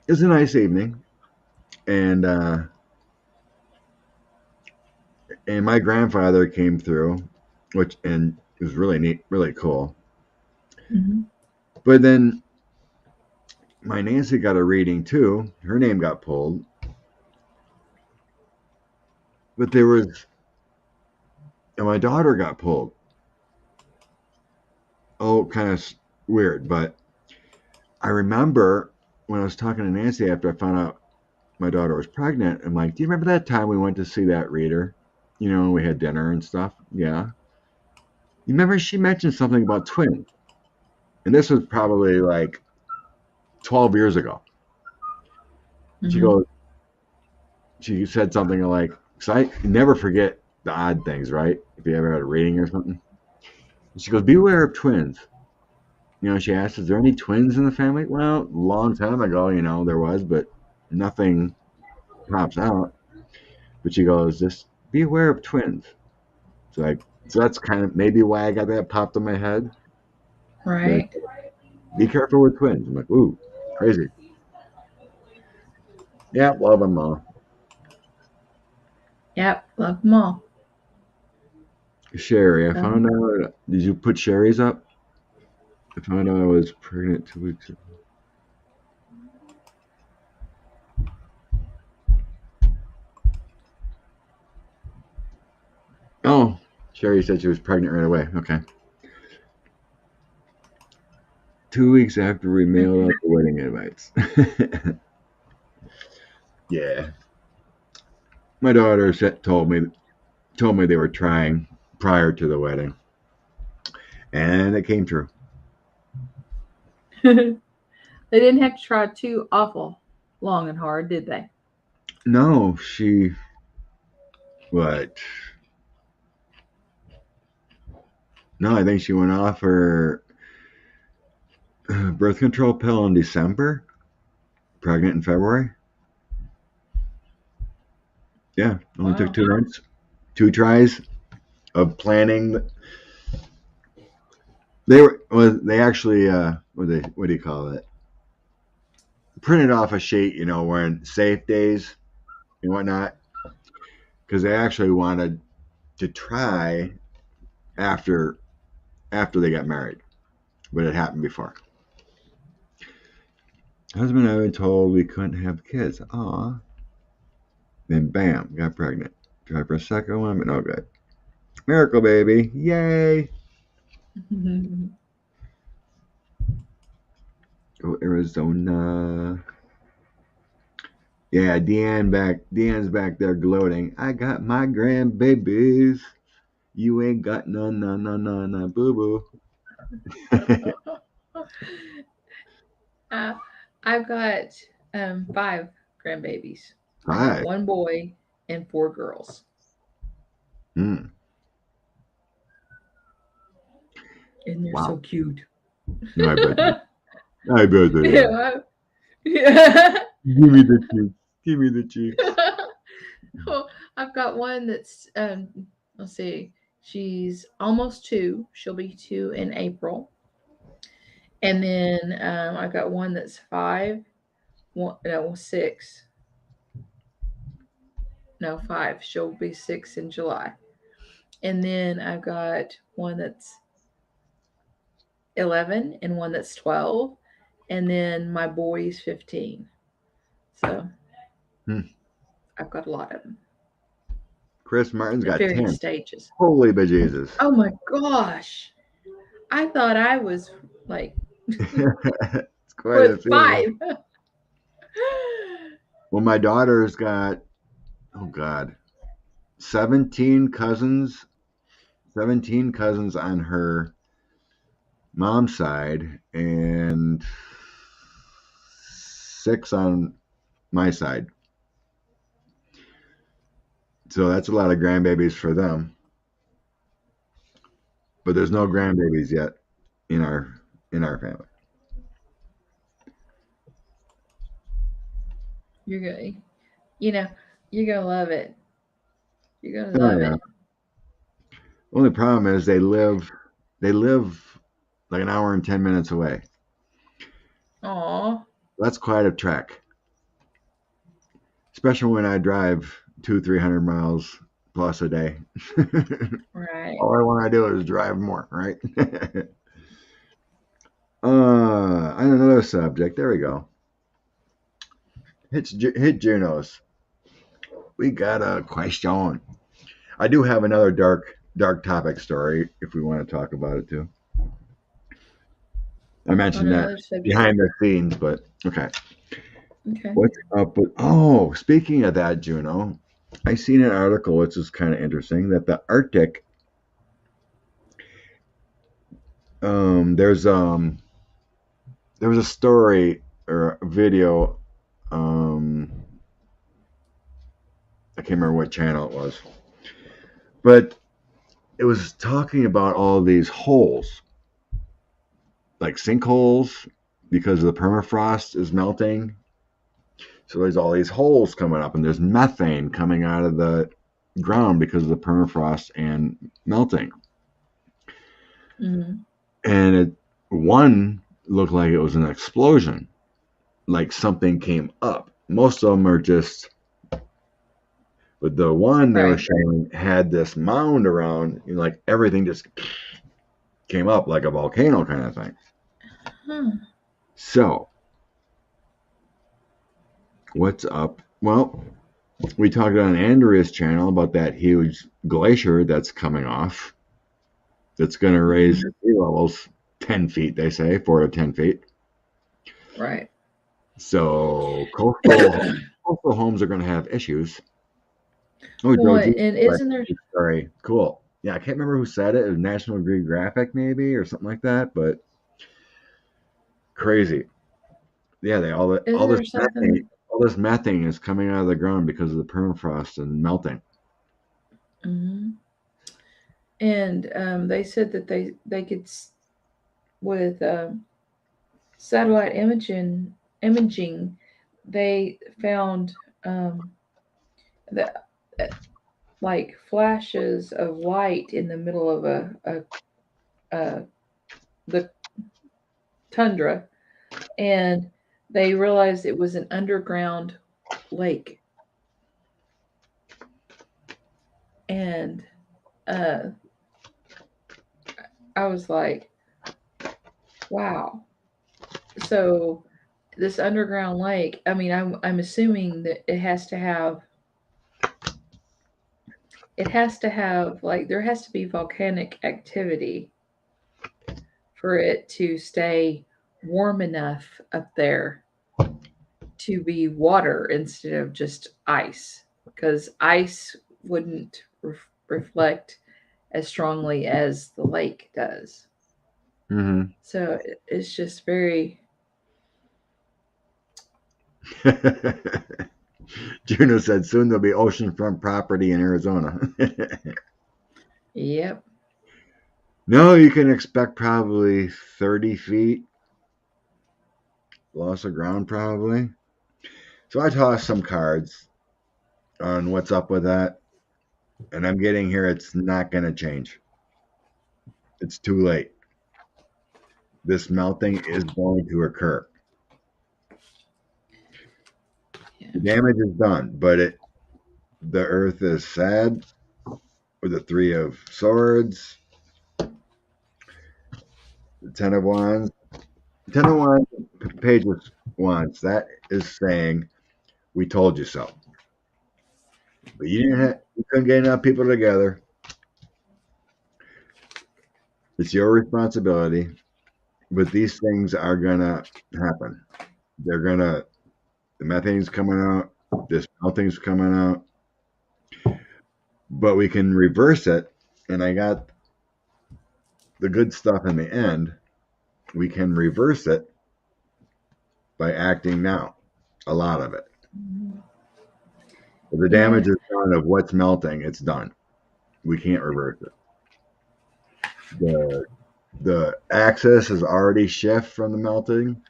was a nice evening, and my grandfather came through, and it was really neat, really cool. Mm-hmm. But then my Nancy got a reading too. Her name got pulled, but and my daughter got pulled. Oh, kind of weird, but I remember when I was talking to Nancy after I found out my daughter was pregnant. I'm like, do you remember that time we went to see that reader? We had dinner and stuff. Yeah. You remember she mentioned something about twins? And this was probably like 12 years ago. She Mm-hmm. goes, she said something like, because I never forget the odd things, right? If you ever had a reading or something. She goes, beware of twins. She asked, is there any twins in the family? Well, a long time ago, there was, but nothing pops out. But she goes, just be aware of twins. So that's kind of maybe why I got that popped in my head. That Right. be careful with twins. I'm like, ooh, crazy. Yeah, love them all. Yep. Love them all. Sherry, I Um, found out. Did you put Sherry's up? I found out I was pregnant 2 weeks ago. Oh, Sherry said she was pregnant right away. Okay. 2 weeks after we mailed out the wedding invites. Yeah. My daughter told me they were trying prior to the wedding, and it came true. they didn't have to try too awful long and hard, did they? No, she what? No, I think she went off her birth control pill in December, pregnant in February. Yeah, only took Wow. 2 months, 2 tries of planning. They actually what do you call it? Printed off a sheet, wearing safe days and whatnot, because they actually wanted to try after they got married, but it happened before. Husband and I were told we couldn't have kids. Aw. Then bam, got pregnant. Tried for a second one, but no good. Miracle baby. Yay. Go Arizona. Yeah, Deann's back there gloating. I got my grandbabies. You ain't got none, boo boo. I've got 5 grandbabies. I got Hi. 1 boy and 4 girls. Hmm. And they're so Wow. cute. I bet. I bet they are. Yeah. Yeah. Give me the cheeks. Give me the cheeks. Well, I've got one that's let's see, she's almost 2. She'll be 2 in April. And then I've got one that's 5, no 6, no 5. She'll be 6 in July. And then I've got one that's 11 and one that's 12, and then my boy's 15. So I've got a lot of them. Chris Martin's At got various 10. stages. Holy bejesus. Oh my gosh. I thought I was like It's quite a with few. 5. Well, my daughter's got, oh God, 17 cousins. 17 cousins on her mom's side and 6 on my side. So that's a lot of grandbabies for them. But there's no grandbabies yet in our family. You're going, you know, you're gonna love it. You're gonna Oh love yeah. it. Only problem is they live like an hour and 10 minutes away. Aw. That's quite a trek, especially when I drive 200-300 miles plus a day. Right. All I want to do is drive more, right? On another subject, there we go. Hit Junos. We got a question. I do have another dark topic story if we want to talk about it too. I On mentioned that another subject. behind the scenes, but okay. Okay. What's up with? Oh, speaking of that, Juno, I seen an article which is kind of interesting that the Arctic. There's there was a story or a video. I can't remember what channel it was, but it was talking about all these holes, like sinkholes, because the permafrost is melting. So there's all these holes coming up, and there's methane coming out of the ground because of the permafrost and melting. Mm-hmm. And one looked like it was an explosion, like something came up. Most of them are just, but the one they were Right. showing had this mound around, like everything just came up like a volcano kind of thing. Huh. So, what's up? Well, we talked on Andrea's channel about that huge glacier that's coming off. That's going to raise Mm-hmm. sea levels 10 feet, they say, 4 to 10 feet. Right. So coastal homes are going to have issues. Oh, Well, Joe, and isn't there? sorry. Cool. Yeah, I can't remember who said it. It was National Geographic, maybe, or something like that. But crazy. Yeah, Isn't there something? all this methane is coming out of the ground because of the permafrost and melting. Mm-hmm. And they said that they could with satellite imaging, they found that like flashes of light in the middle of the tundra, and they realized it was an underground lake. And uh, I was like, wow. So this underground lake, I mean, I'm assuming that it has to have it has to have, like, there has to be volcanic activity for it to stay warm enough up there to be water instead of just ice, because ice wouldn't reflect as strongly as the lake does. Mm-hmm. So it's just very. Juno said soon there'll be oceanfront property in Arizona. Yep. No, you can expect probably 30 feet loss of ground, probably. So I tossed some cards on what's up with that, and I'm getting here it's not going to change. It's too late. This melting is going to occur. The damage is done, but the earth is sad with the Three of Swords, the Ten of Wands. Ten of Wands, Page of Wands. That is saying, we told you so. But you couldn't get enough people together. It's your responsibility. But these things are gonna happen. The methane's coming out, this melting's coming out. But we can reverse it, and I got the good stuff in the end. We can reverse it by acting now. A lot of it. If the damage is done of what's melting, it's done. We can't reverse it. The axis is already shift from the melting.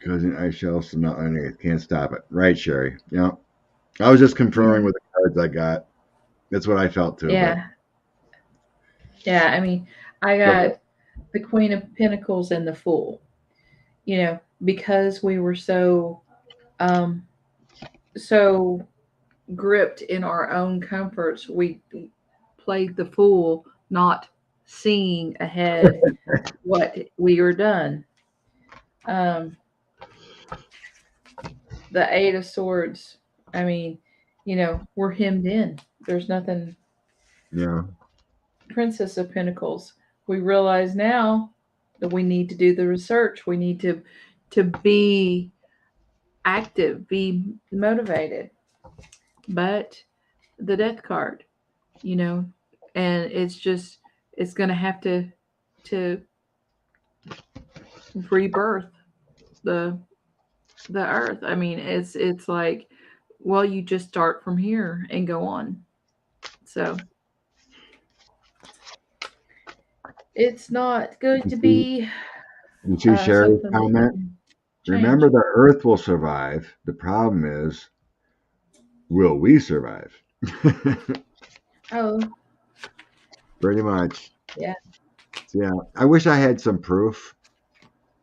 Causing ice shelves to melt underneath. Can't stop it. Right, Sherry. Yeah. I was just confirming with the cards I got. That's what I felt too. Yeah. Yeah, I mean, I got the Queen of Pentacles and the Fool. You know, because we were so so gripped in our own comforts, we played the fool, not seeing ahead what we were done. Um, the Eight of Swords. I mean, we're hemmed in. There's nothing. Yeah. Princess of Pentacles. We realize now that we need to do the research. We need to be active, be motivated. But the Death card, you know, and it's going to have to rebirth the the earth. I mean, it's like, well, you just start from here and go on. So it's not going to be You see Sherry's something comment? that Remember, the earth will survive. The problem is, will we survive? Oh, pretty much. Yeah. Yeah. I wish I had some proof,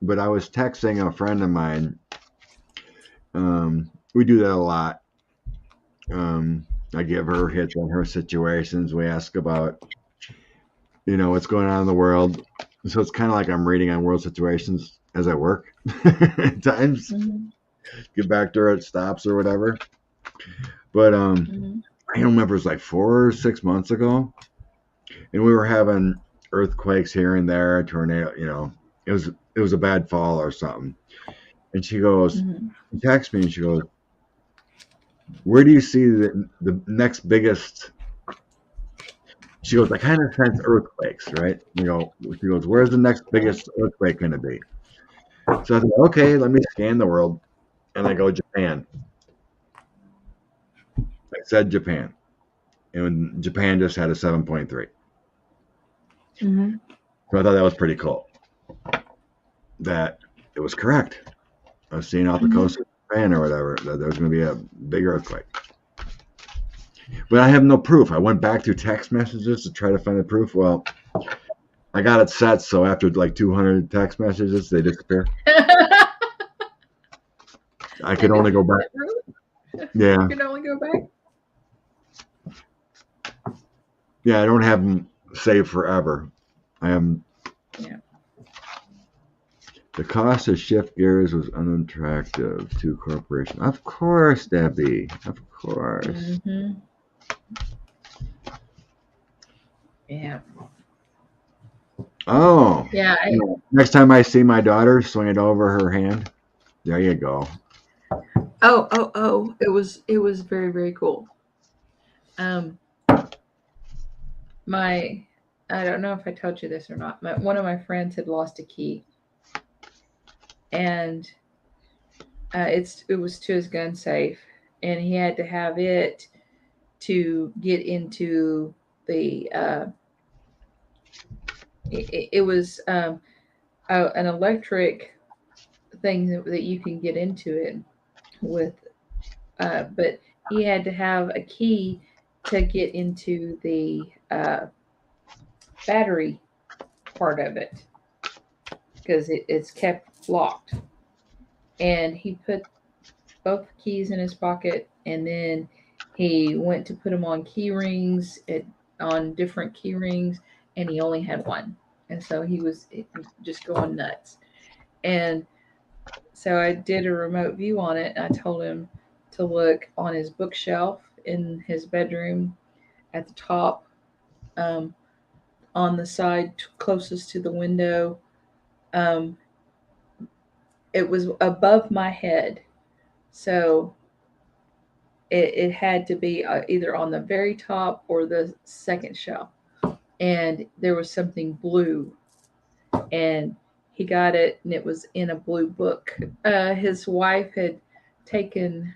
but I was texting a friend of mine. We do that a lot. I give her hits on her situations. We ask about, what's going on in the world. So it's kind of like I'm reading on world situations as I work at times. Get back to her at stops or whatever. But I don't remember, it was like 4 or 6 months ago, and we were having earthquakes here and there, tornado. It was a bad fall or something. And she goes, she texts me and she goes, "Where do you see the next biggest?" She goes, "I kind of sense earthquakes, right?" She goes, "Where's the next biggest earthquake going to be?" So I said, "Okay, let me scan the world," and I go, "Japan." I said Japan, and Japan just had a 7.3. So I thought that was pretty cool. That it was correct. I was seeing off the coast of Japan or whatever that there was going to be a big earthquake. But I have no proof. I went back through text messages to try to find the proof. Well, I got it set so after like 200 text messages, they disappear. I could only go back. Yeah. You can only go back. Yeah, I don't have them saved forever. I am. Yeah. The cost to shift gears was unattractive to corporation. Of course, Debbie. Of course. Mm-hmm. Yeah. Oh. Yeah. Next time I see my daughter, swing it over her hand. There you go. Oh. It was very, very cool. Um, I don't know if I told you this or not. One of my friends had lost a key, and it was to his gun safe, and he had to have it to get into the. It was an electric thing that you can get into it with, but he had to have a key to get into the battery part of it because it's kept locked. And he put both keys in his pocket, and then he went to put them on key rings on different key rings, and he only had one, and so he was just going nuts. And so I did a remote view on it. And I told him to look on his bookshelf in his bedroom at the top, um, on the side closest to the window. Um, it was above my head, so it had to be either on the very top or the second shelf. And there was something blue, and he got it, and it was in a blue book. His wife had taken,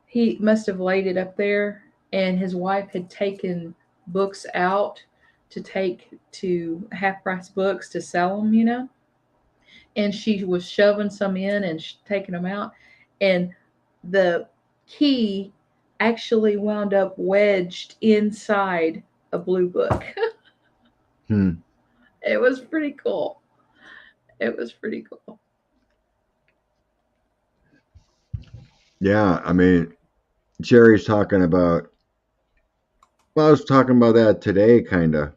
he must have laid it up there, and his wife had taken books out to take to half price books to sell them, and she was shoving some in and taking them out, and the key actually wound up wedged inside a blue book. Hmm. It was pretty cool. It was pretty cool. Yeah, I mean, Jerry's talking about. Well, I was talking about that today, kind of,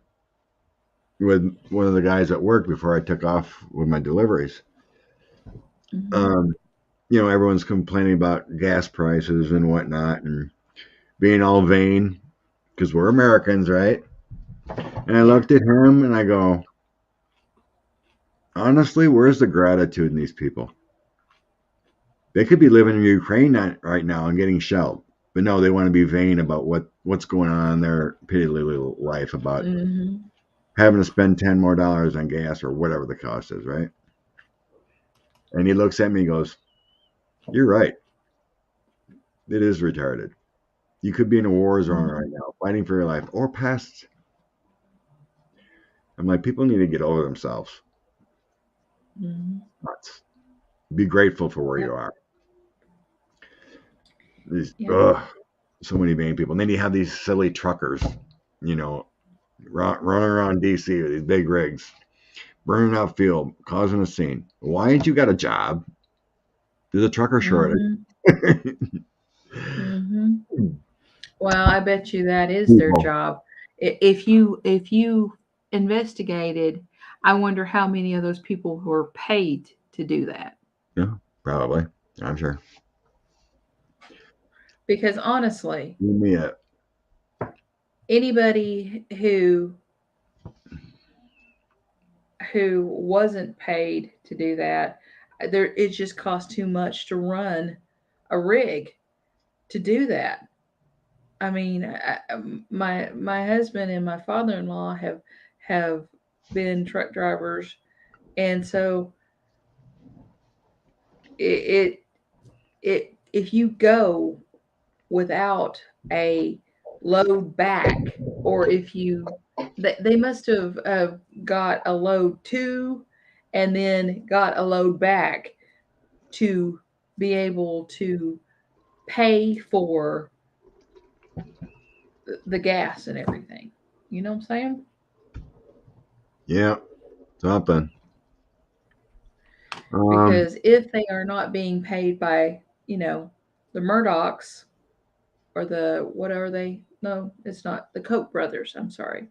with one of the guys at work before I took off with my deliveries. Mm-hmm. Um, everyone's complaining about gas prices and whatnot, and being all vain because we're Americans, right? And I Yeah. looked at him and I go, honestly, where's the gratitude in these people? They could be living in Ukraine right now and getting shelled, but no, they want to be vain about what's going on in their piddly little life about Mm-hmm. having to spend $10 more on gas or whatever the cost is, right? And he looks at me and goes, "You're right. It is retarded. You could be in a war zone Mm-hmm. right now, fighting for your life, or past." I'm like, people need to get over themselves. Mm-hmm. Nuts. Be grateful for where Yep. you are. These, Yep. so many vain people. And then you have these silly truckers, you know, running around DC with these big rigs, burning out fuel, causing a scene. Why ain't you got a job? There's a trucker shortage. Mm-hmm. Mm-hmm. Well, I bet you that is their People. job. If you investigated, I wonder how many of those people were paid to do that. Yeah, probably. I'm sure. Because honestly, Give me a anybody who wasn't paid to do that, there it just costs too much to run a rig to do that. I mean, my husband and my father-in-law have been truck drivers, and so it it if you go without a load back, or if you they must have got a load to and then got a load back to be able to pay for the gas and everything. You know what I'm saying? yeah, something. Um, Because if they are not being paid by, you know, the Murdochs or the what are they? No, it's not the Koch brothers. I'm sorry.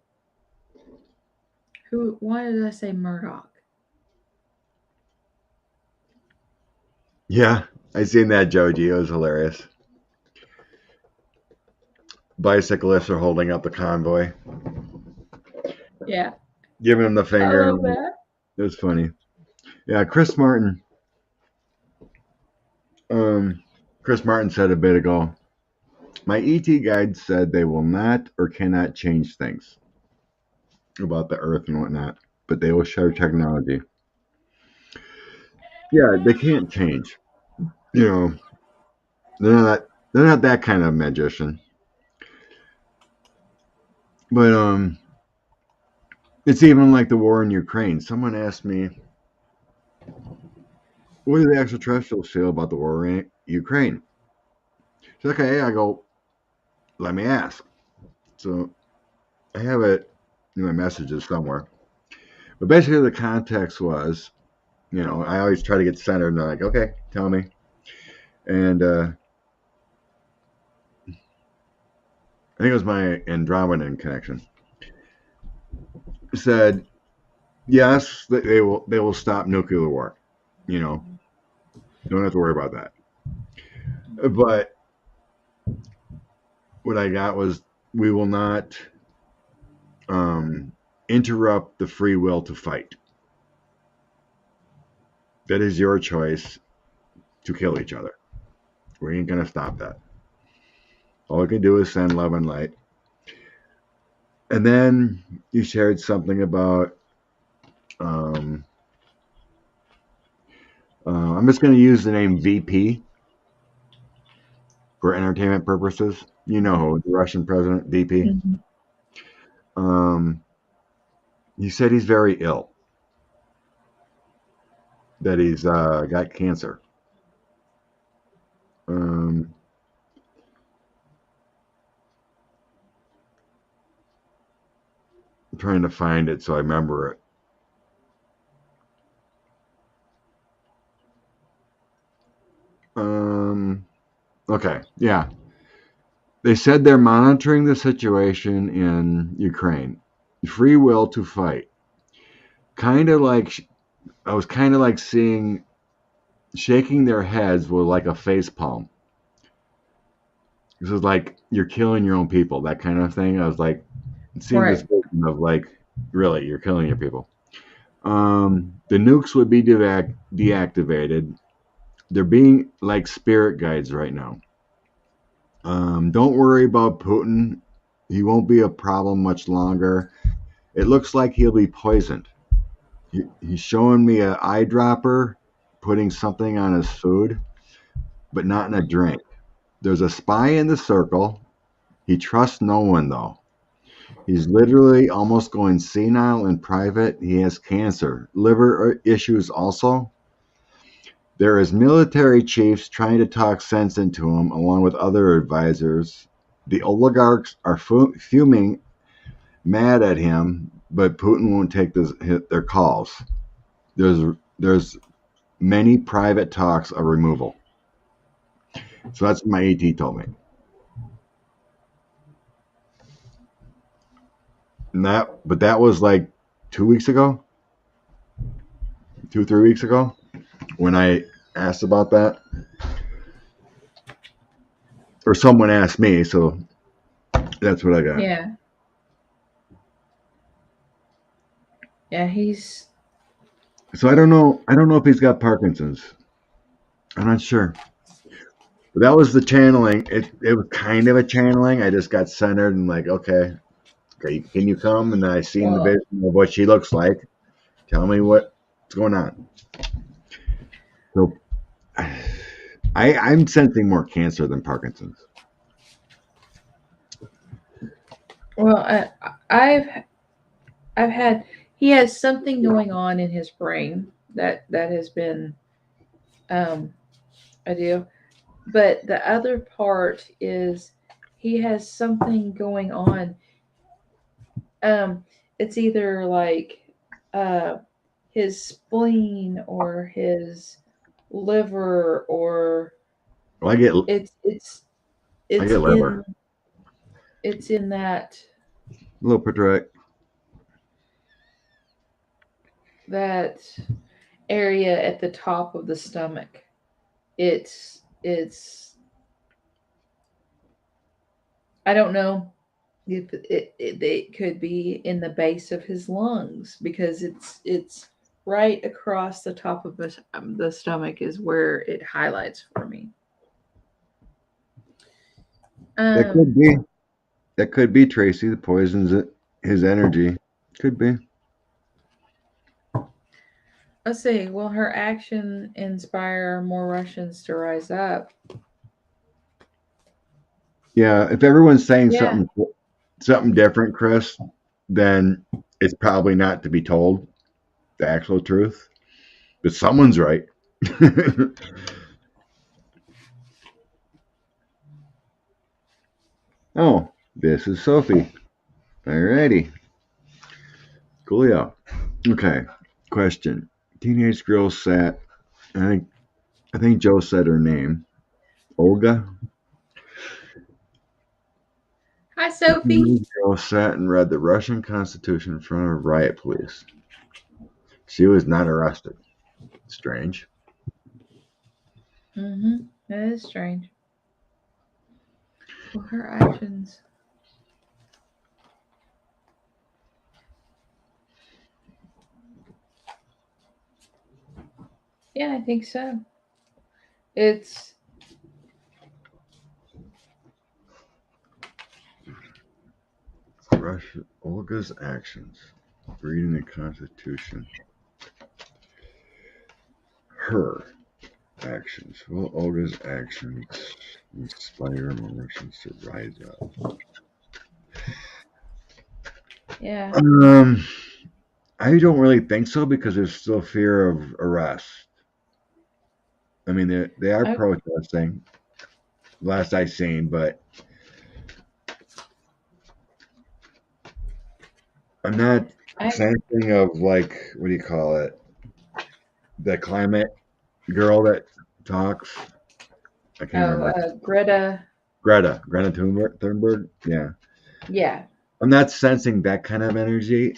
Who? Why did I say Murdoch? Yeah, I seen that, Joji. It was hilarious. Bicyclists are holding up the convoy, Yeah, giving him the I finger. love that. It was funny. Yeah, Chris Martin. Chris Martin said a bit ago, my ET guide said they will not or cannot change things about the Earth and whatnot, but they will share technology. Yeah, they can't change. You know, they're not that kind of magician. But it's even like the war in Ukraine. Someone asked me, what do the extraterrestrials feel about the war in Ukraine? She's like, okay, I go, let me ask. So I have it in my messages somewhere. But basically the context was, I always try to get centered and they're like, okay, tell me. And I think it was my Andromedan connection. Said, yes, they will stop nuclear war. You know, don't have to worry about that. But what I got was, we will not interrupt the free will to fight. That is your choice to kill each other. We ain't gonna stop that. All we can do is send love and light. And then you shared something about I'm just going to use the name VP for entertainment purposes. You know who, the Russian president, VP. Mhm. He said he's very ill, that he's got cancer. I'm trying to find it so I remember it. Okay, yeah. They said they're monitoring the situation in Ukraine. Free will to fight. Kind of like, I was kind of like seeing, shaking their heads with like a face palm. This is like, you're killing your own people, that kind of thing. I was like, seeing this Right. vision of like, really, you're killing your people. The nukes would be deactivated. They're being like spirit guides right now. Don't worry about Putin. He won't be a problem much longer. It looks like he'll be poisoned. He's showing me an eyedropper, putting something on his food, but not in a drink. There's a spy in the circle. He trusts no one, though. He's literally almost going senile in private. He has cancer, liver issues also. There is military chiefs trying to talk sense into him, along with other advisors. The oligarchs are fuming, mad at him, but Putin won't take their calls. There's many private talks of removal. So that's what my AT told me. But that was like 2 weeks ago, 3 weeks ago, when I asked about that, or someone asked me. So that's what I got. Yeah. Yeah, he's So I don't know. I don't know if he's got Parkinson's. I'm not sure. But that was the channeling. It was kind of a channeling. I just got centered and like, okay, can you come? And then I seen the well, vision of what she looks like. Tell me what's going on. So I'm sensing more cancer than Parkinson's. well, I've I've had he has something going on in his brain that has been a deal. But the other part is he has something going on. It's either like uh his spleen or his liver or Well, I get it's it's I it's get in liver. it's in that A little patriarch. that area at the top of the stomach. it's I don't know if it could be in the base of his lungs, because it's right across the top of the stomach is where it highlights for me. That could be. That could be Tracy. The poisons his energy. Could be. Let's see. Will her action inspire more Russians to rise up? Yeah, if everyone's saying Yeah. something different, Chris, then it's probably not to be told the actual truth. But someone's right. Oh, this is Sophie. Alrighty. Coolio. Okay. Question. Teenage girl sat. I think Joe said her name. Olga. Hi, Sophie. Teenage girl sat and read the Russian Constitution in front of riot police. She was not arrested. Strange. That is strange. Well, her actions. Yeah, I think so. It's Russia. Olga's actions. Reading the Constitution. Her actions. Will Olga's actions inspire more Russians to rise up? yeah. I don't really think so, because there's still fear of arrest. I mean, they are protesting, last I seen, but I'm not sensing of, like, what do you call it? The climate girl that talks. I can't remember. Greta Thunberg. Yeah. Yeah. I'm not sensing that kind of energy.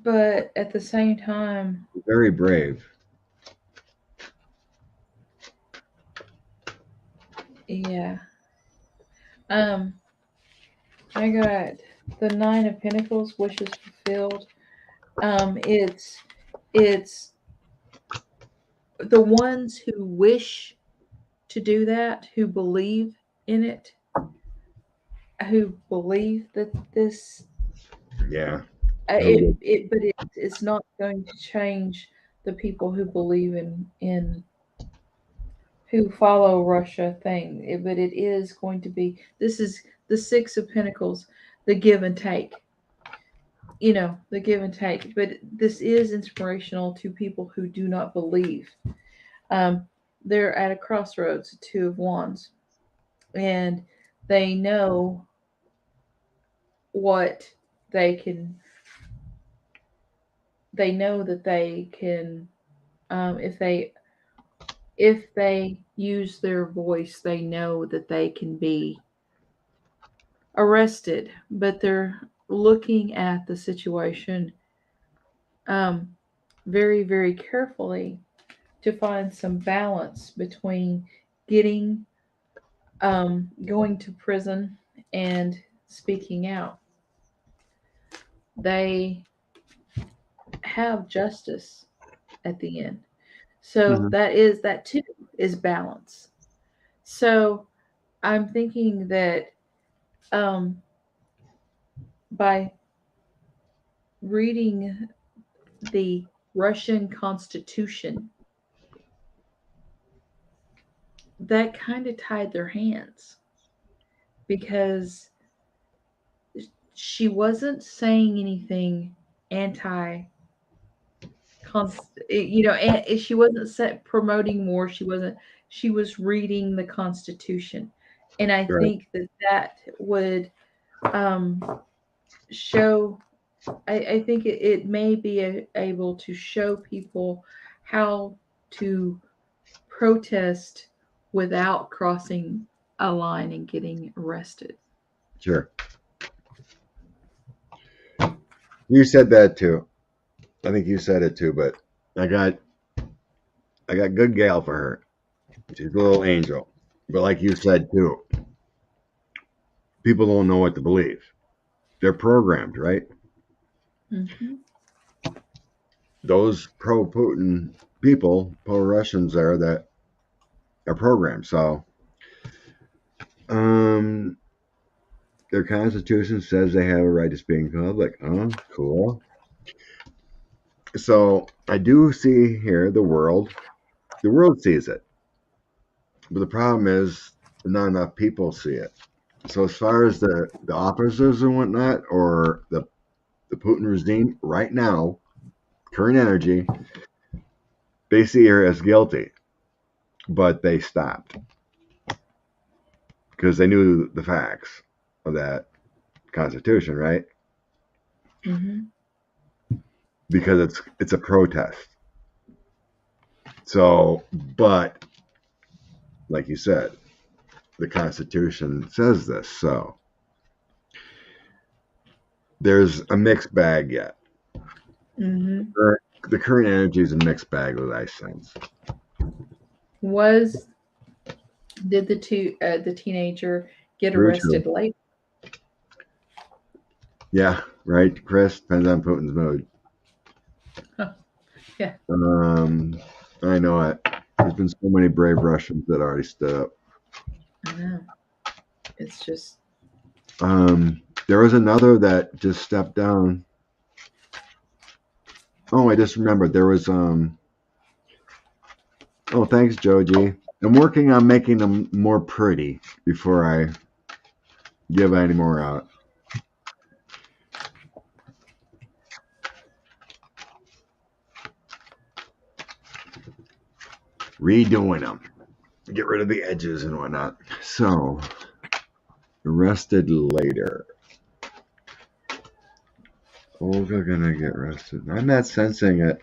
But at the same time, Very brave. yeah. I got the Nine of Pentacles, wishes fulfilled. It's the ones who wish to do that, who believe in it, who believe that this. Yeah. But it's not going to change the people who believe in who follow Russia thing. But it is going to be, this is the Six of Pentacles, the give and take. The give and take. But this is inspirational to people who do not believe. They're at a crossroads, Two of Wands, and they know what they can. They know that they can, if they use their voice, they know that they can be arrested, but they're looking at the situation um, very, very carefully to find some balance between getting, going to prison and speaking out. They have justice at the end. So that too is balance. So I'm thinking that um, by reading the Russian Constitution, that kind of tied their hands, because she wasn't saying anything anti, she wasn't promoting war. She was reading the Constitution, and I think that would um, show. I think it may be able to show people how to protest without crossing a line and getting arrested. Sure. You said that too. I think you said it too, but I got good gal for her. She's a little angel. But like you said too, people don't know what to believe. They're programmed, right? Mm-hmm. Those pro-Putin people, pro-Russians there that are programmed. So, their constitution says they have a right to speak in public. Oh, cool. So I do see here the world. The world sees it, but the problem is not enough people see it. So as far as the officers and whatnot, or the Putin regime right now, current energy, they see her as guilty, but they stopped because they knew the facts of that constitution, right? Mm-hmm. Because it's a protest. So, but like you said, the Constitution says this, so there's a mixed bag yet. Mm-hmm. The current energy is a mixed bag, what I sense. Did the teenager get Very true. arrested later? Yeah, right, Chris. Depends on Putin's mood. Yeah. I know it. There's been so many brave Russians that already stood up. I know. It's just. There was another that just stepped down. Oh, I just remembered. There was Oh, thanks, Joji. I'm working on making them more pretty before I give any more out. Redoing them. Get rid of the edges and whatnot. So, arrested later. Olga gonna get arrested. I'm not sensing it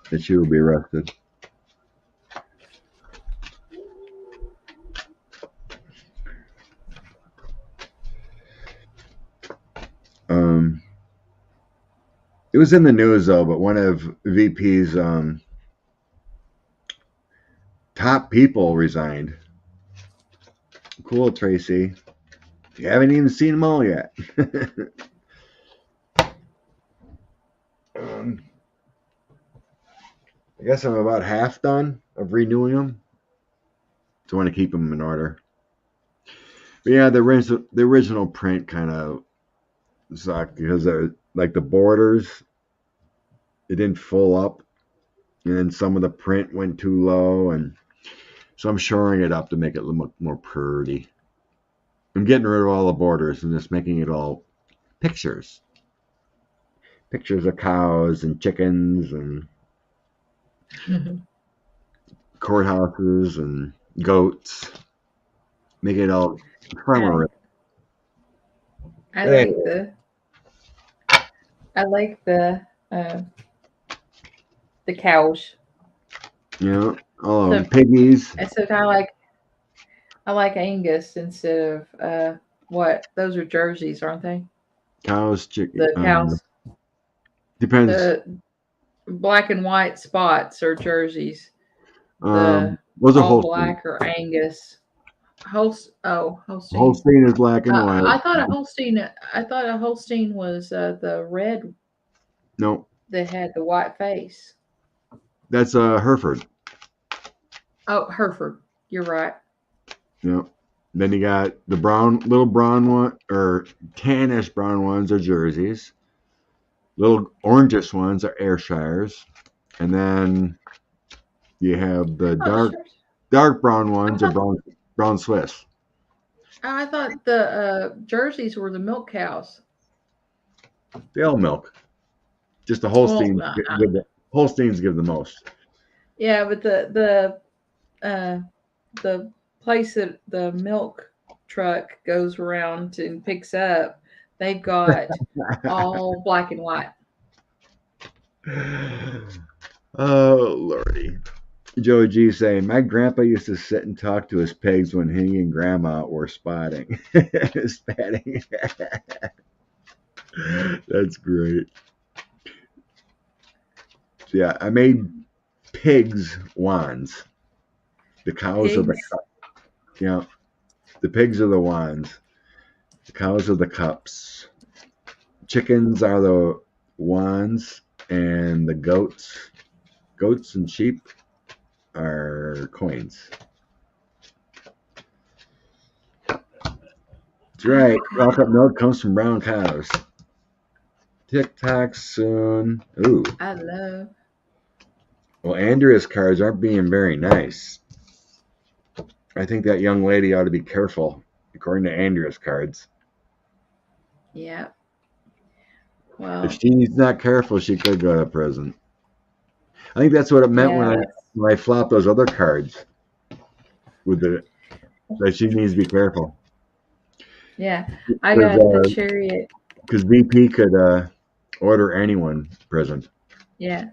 that she will be arrested. It was in the news though, but one of VP's top people resigned. Cool, Tracy. You haven't even seen them all yet. I guess I'm about half done of renewing them. So I want to keep them in order. But yeah, the original print kind of sucked because like the borders, it didn't full up, and then some of the print went too low, and so I'm shoring it up to make it look more pretty. I'm getting rid of all the borders and just making it all pictures. Pictures of cows and chickens and courthouses and goats. Make it all farmer. I like the cows. You know, all So, piggies. except I like Angus instead of what? Those are jerseys, aren't they? Cows, chicken. The cows. Depends. The black and white spots are jerseys. The Those are all Holstein. black are Angus. Holstein. Holstein is black and white. I thought a Holstein was the red. No. That had the white face. That's Hereford. Oh, Hereford. You're right. Yeah. Then you got the little brown one, or tannish brown ones are jerseys. Little orangish ones are Ayrshires. And then you have the dark brown ones are brown Swiss. I thought the jerseys were the milk cows. They all milk. Just the Holsteins. Holsteins give the most. Yeah, but the place that the milk truck goes around and picks up, they've got all black and white. Oh, Lordy. Joe G saying, my grandpa used to sit and talk to his pigs when he and grandma were spotting. Spatting. That's great. Yeah, I made pigs' wands. The cows are the Pigs. yeah. The pigs are the wands. The cows are the cups. Chickens are the wands, and the goats and sheep are coins. That's right. Chocolate milk comes from brown cows. TikTok soon. Ooh. I love. Well, Andrea's cards aren't being very nice. I think that young lady ought to be careful, according to Andrea's cards. Yeah. Well. If she's not careful, she could go to prison. I think that's what it meant Yeah. when I flopped those other cards. That she needs to be careful. Yeah. I got the Chariot. Because VP could order anyone prison. Yeah.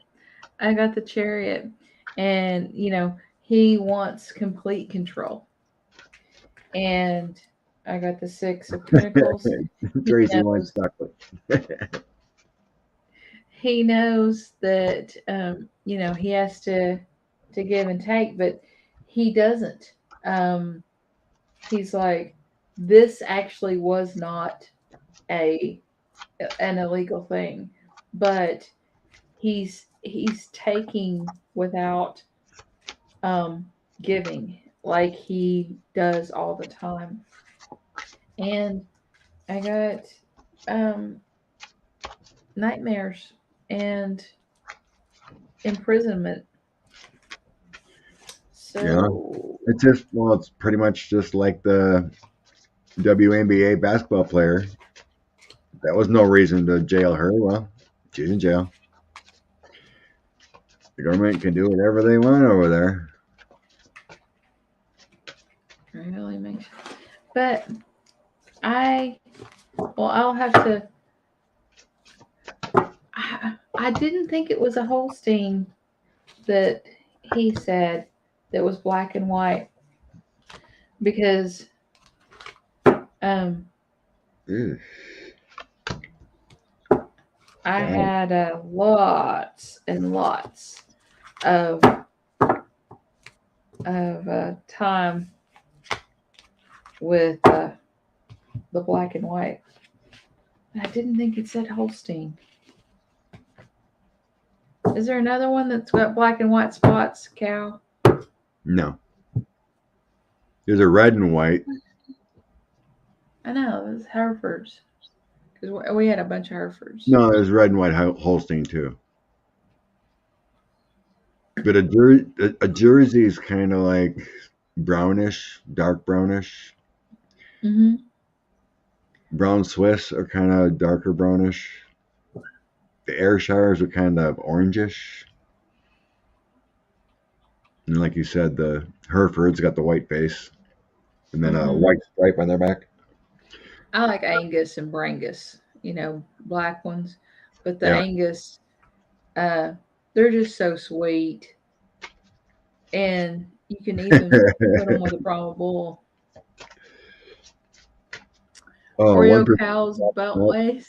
I got the Chariot. And, he wants complete control. And I got the Six of Pentacles. Tracy wants chocolate. He knows that, he has to give and take, but he doesn't. He's like, this actually was not an illegal thing, but he's taking without giving, like he does all the time. And I got nightmares and imprisonment. So yeah. It's pretty much just like the WNBA basketball player. That was no reason to jail her. Well, she's in jail. The government can do whatever they want over there. Really makes, but I'll have to. I didn't think it was a Holstein that he said that was black and white, because I had lots and lots of time with the black and white. I didn't think it said Holstein. Is there another one that's got black and white spots, Cal? No. There's a red and white. I know, it was Herefords. Because we had a bunch of Herefords. No, there's red and white Holstein too. But a jersey is kind of like brownish, dark brownish. Mm-hmm. Brown Swiss are kind of darker brownish. The Ayrshires are kind of orangish. And like you said, the Herefords got the white face. And then a white stripe on their back. I like Angus and Brangus, black ones. But the Angus, they're just so sweet. And you can even put them with a Brahma bull. Oreo cows, beltways.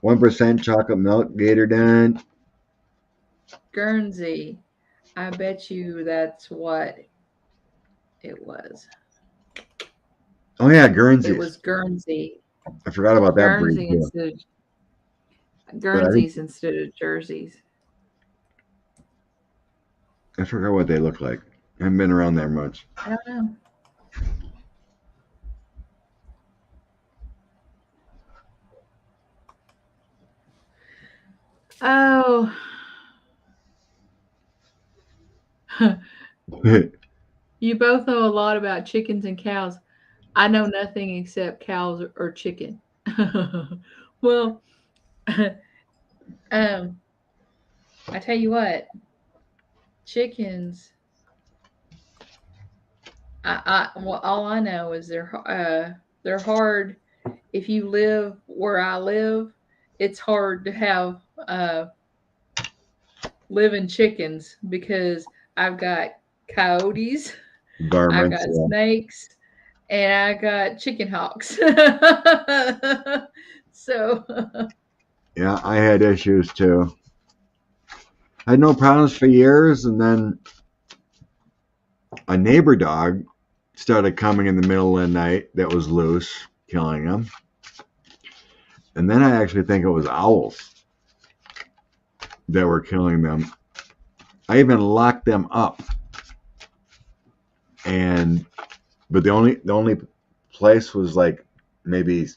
1% chocolate milk, Gator Dun. Guernsey. I bet you that's what it was. Oh yeah, Guernsey. It was Guernsey. I forgot about that. Guernseys instead of jerseys. I forgot what they look like. I haven't been around there much. I don't know. Oh. You both know a lot about chickens and cows. I know nothing except cows or chicken. Well, I tell you what, chickens. All I know is they're hard. If you live where I live, it's hard to have living chickens because I've got coyotes, I've got snakes, and I got chicken hawks. So yeah, I had issues too. I had no problems for years, and then a neighbor dog started coming in the middle of the night that was loose, killing them. And then I actually think it was owls that were killing them. I even locked them up, but the only place was like maybe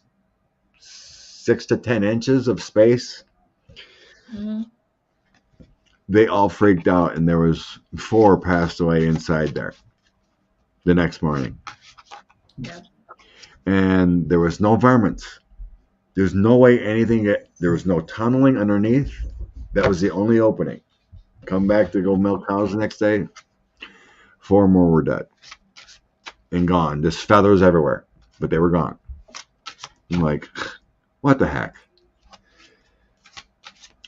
6 to 10 inches of space. Mm-hmm. They all freaked out, and there was 4 passed away inside there the next morning. Yeah. And there was no varmints. There's no way there was no tunneling underneath. That was the only opening. Come back to go milk cows the next day. 4 more were dead and gone. Just feathers everywhere, but they were gone. I'm like, what the heck?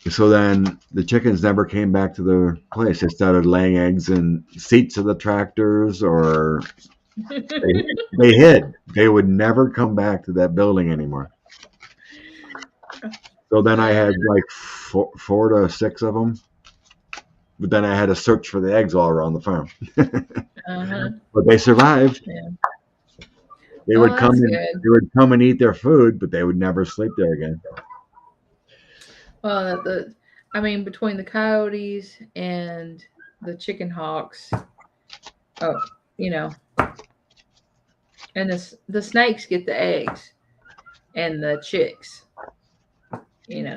So then the chickens never came back to the place. They started laying eggs in seats of the tractors, or they hid. They would never come back to that building anymore. So then I had like 4 to 6 of them. But then I had to search for the eggs all around the farm. Uh-huh. But they survived. Yeah. They would come and eat their food, but they would never sleep there again. Well, between the coyotes and the chicken hawks, and the snakes get the eggs and the chicks,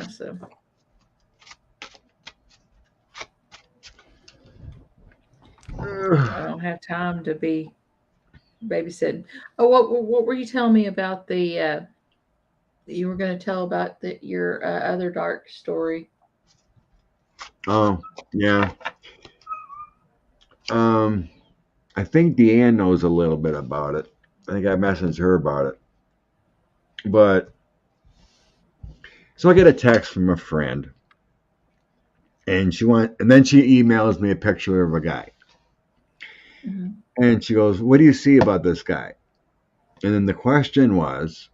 so. I don't have time to be babysitting. Oh, what were you telling me about the? You were going to tell about your other dark story. Oh, yeah. I think Deann knows a little bit about it. I think I messaged her about it. But so I get a text from a friend, and then she emails me a picture of a guy. Mm-hmm. And she goes, "What do you see about this guy?" And then the question was,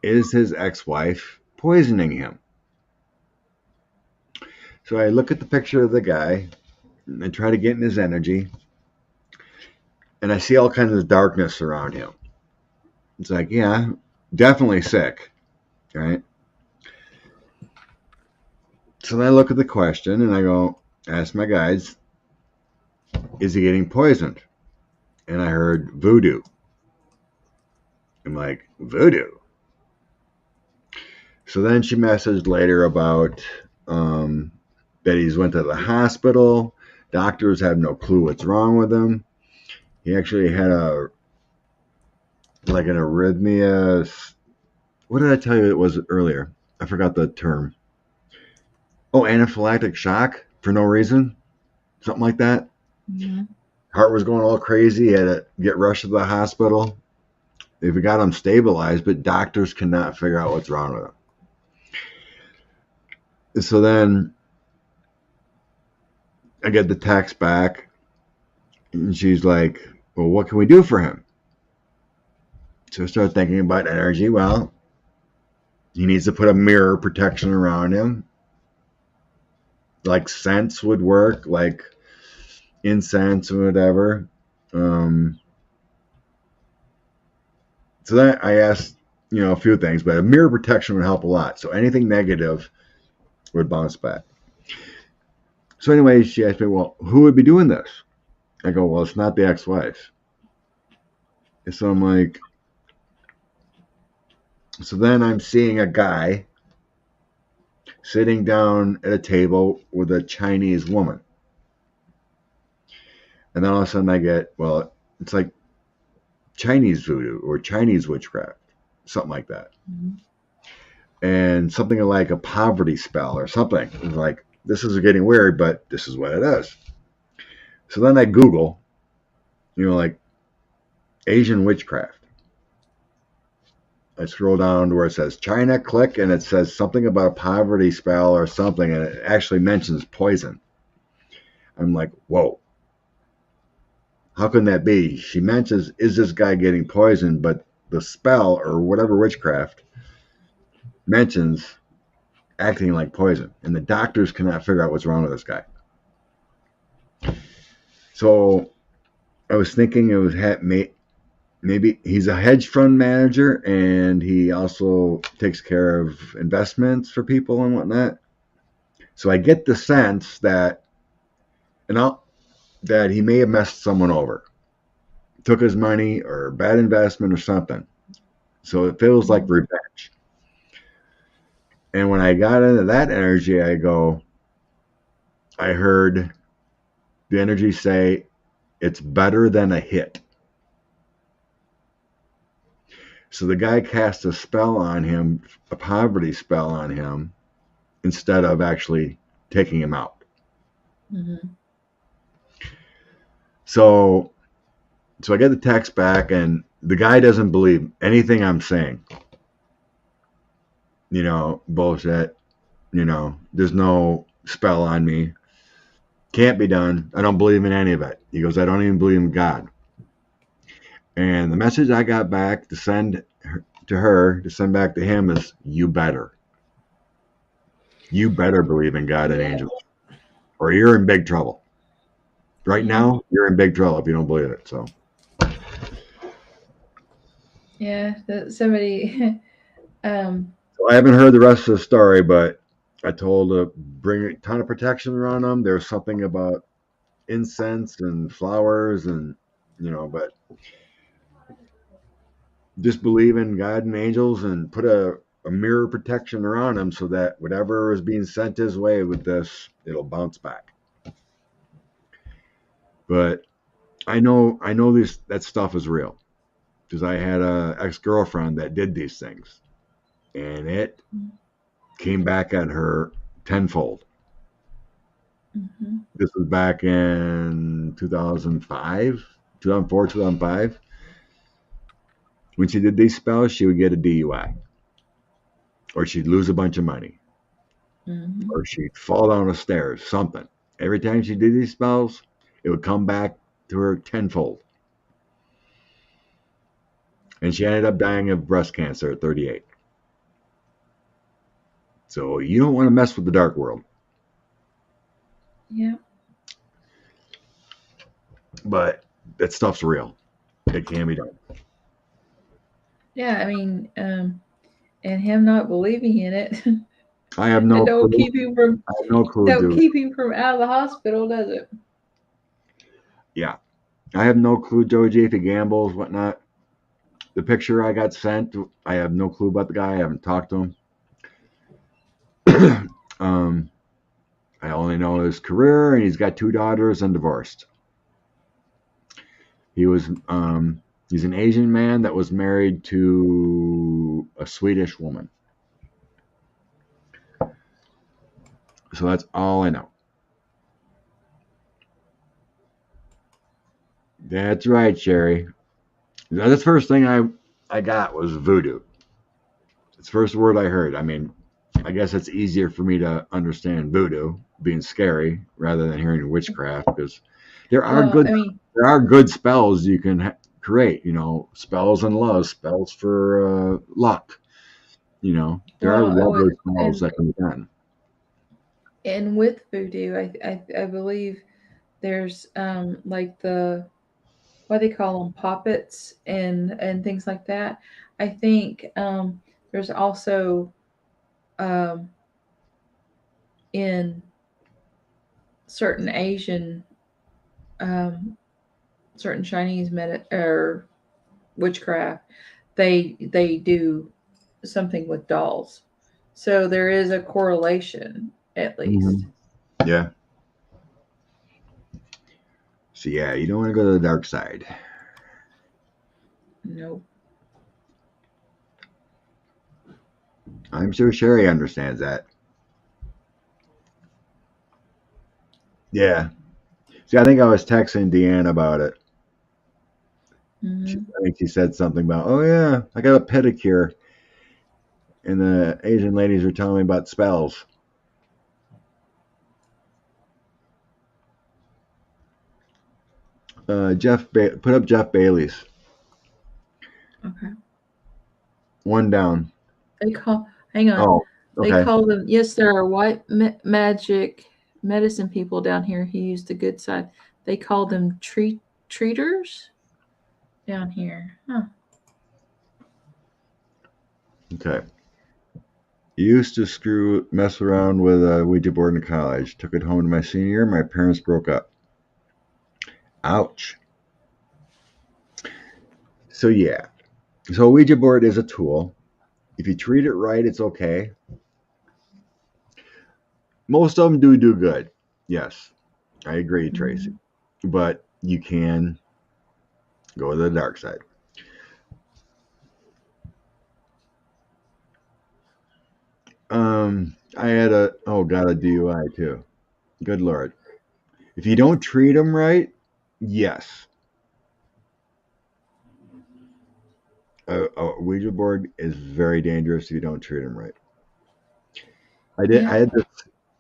is his ex-wife poisoning him? So I look at the picture of the guy and I try to get in his energy, and I see all kinds of darkness around him. It's like, yeah, definitely sick, right? So then I look at the question and I go, ask my guides, is he getting poisoned? And I heard voodoo. I'm like, voodoo? So then she messaged later about that he's went to the hospital. Doctors have no clue what's wrong with him. He actually had an arrhythmia. What did I tell you it was earlier? I forgot the term. Oh, anaphylactic shock for no reason. Something like that. Mm-hmm. Heart was going all crazy. He had to get rushed to the hospital. They've got him stabilized, but doctors cannot figure out what's wrong with him. So then I get the text back, and she's like, well, what can we do for him? So I start thinking about energy. Well, he needs to put a mirror protection around him. Like scents would work, like incense or whatever. So then I asked, a few things, but a mirror protection would help a lot. So anything negative would bounce back. So anyway, she asked me, well, who would be doing this? I go, well, it's not the ex-wife. And so I'm like, so then I'm seeing a guy sitting down at a table with a Chinese woman. And then all of a sudden I get, well, it's like Chinese voodoo or Chinese witchcraft, something like that. Mm-hmm. And something like a poverty spell or something. It's like, this is getting weird, but this is what it is. So then I Google, like Asian witchcraft. I scroll down to where it says China, click, and it says something about a poverty spell or something, and it actually mentions poison. I'm like, whoa. How can that be? She mentions, is this guy getting poisoned? But the spell or whatever witchcraft mentions acting like poison, and the doctors cannot figure out what's wrong with this guy. So I was thinking it was maybe he's a hedge fund manager, and he also takes care of investments for people and whatnot. So I get the sense that that he may have messed someone over, took his money or bad investment or something. So it feels like revenge. And when I got into that energy, I heard the energy say, it's better than a hit. So the guy cast a spell on him, a poverty spell on him, instead of actually taking him out. Mm-hmm. So I get the text back, and the guy doesn't believe anything I'm saying. Bullshit. There's no spell on me. Can't be done. I don't believe in any of it. He goes, I don't even believe in God. And the message I got back to send to her, to send back to him, is, you better. You better believe in God and angels, or you're in big trouble. Right now, you're in big trouble if you don't believe it. So. Yeah, somebody. So I haven't heard the rest of the story, but I told to bring a ton of protection around them. There's something about incense and flowers, and but just believe in God and angels, and put a mirror protection around him, so that whatever is being sent his way with this, it'll bounce back. But I know that stuff is real, because I had a ex-girlfriend that did these things, and it came back at her tenfold. Mm-hmm. This was back in 2004, 2005. When she did these spells, she would get a DUI, or she'd lose a bunch of money, or she'd fall down the stairs, something. Every time she did these spells, it would come back to her tenfold. And she ended up dying of breast cancer at 38. So you don't want to mess with the dark world. Yeah. But that stuff's real. It can be done. Yeah, I mean, and him not believing in it. I have no It don't clue. keep him from I have no clue, don't dude. keep him from out of the hospital, does it? Yeah. I have no clue, Joey G, if he gambles, whatnot. The picture I got sent, I have no clue about the guy. I haven't talked to him. I only know his career, and he's got 2 daughters and divorced. He's an Asian man that was married to a Swedish woman. So that's all I know. That's right, Sherry. The first thing I got was voodoo. It's the first word I heard. I mean, I guess it's easier for me to understand voodoo being scary rather than hearing witchcraft, because there are good spells you can create. Spells and love, spells for luck. There are lovely spells that can be done. And with voodoo, I believe there's like the, what they call them, poppets and things like that. I think there's also in certain Asian, certain Chinese or witchcraft, they do something with dolls. So there is a correlation, at least. Mm-hmm. Yeah. So yeah, you don't want to go to the dark side. Nope. I'm sure Sherry understands that. Yeah. See, I think I was texting Deann about it. Mm-hmm. I think she said something about, oh yeah, I got a pedicure, and the Asian ladies were telling me about spells. Put up Jeff Bailey's. Okay. One down. Hang on. Oh. They Okay. call them, yes, there are white magic medicine people down here who use the good side. They call them treaters down here. Huh. Okay. Used to mess around with a Ouija board in college. Took it home to my senior year. My parents broke up. Ouch. So yeah. So a Ouija board is a tool. If you treat it right, it's okay. Most of them do good. Yes, I agree, Tracy. But you can go to the dark side. I had a DUI too. Good Lord. If you don't treat them right, yes. A Ouija board is very dangerous if you don't treat them right. Yeah.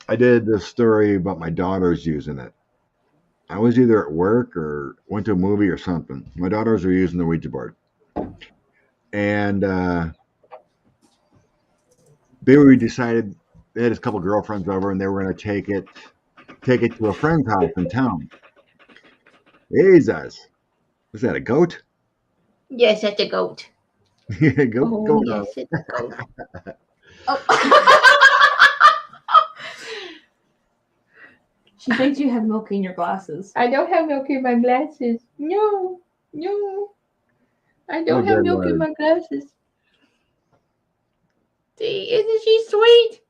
I did this story about my daughters using it. I was either at work or went to a movie or something. My daughters were using the Ouija board, and they decided they had a couple girlfriends over, and they were going to take it to a friend's house in town. Jesus, was that a goat? Yes, it's a goat. Go. Yes, it's a goat. Oh. She thinks you have milk in your glasses. I don't have milk in my glasses. No. I don't have milk in my glasses. See, isn't she sweet?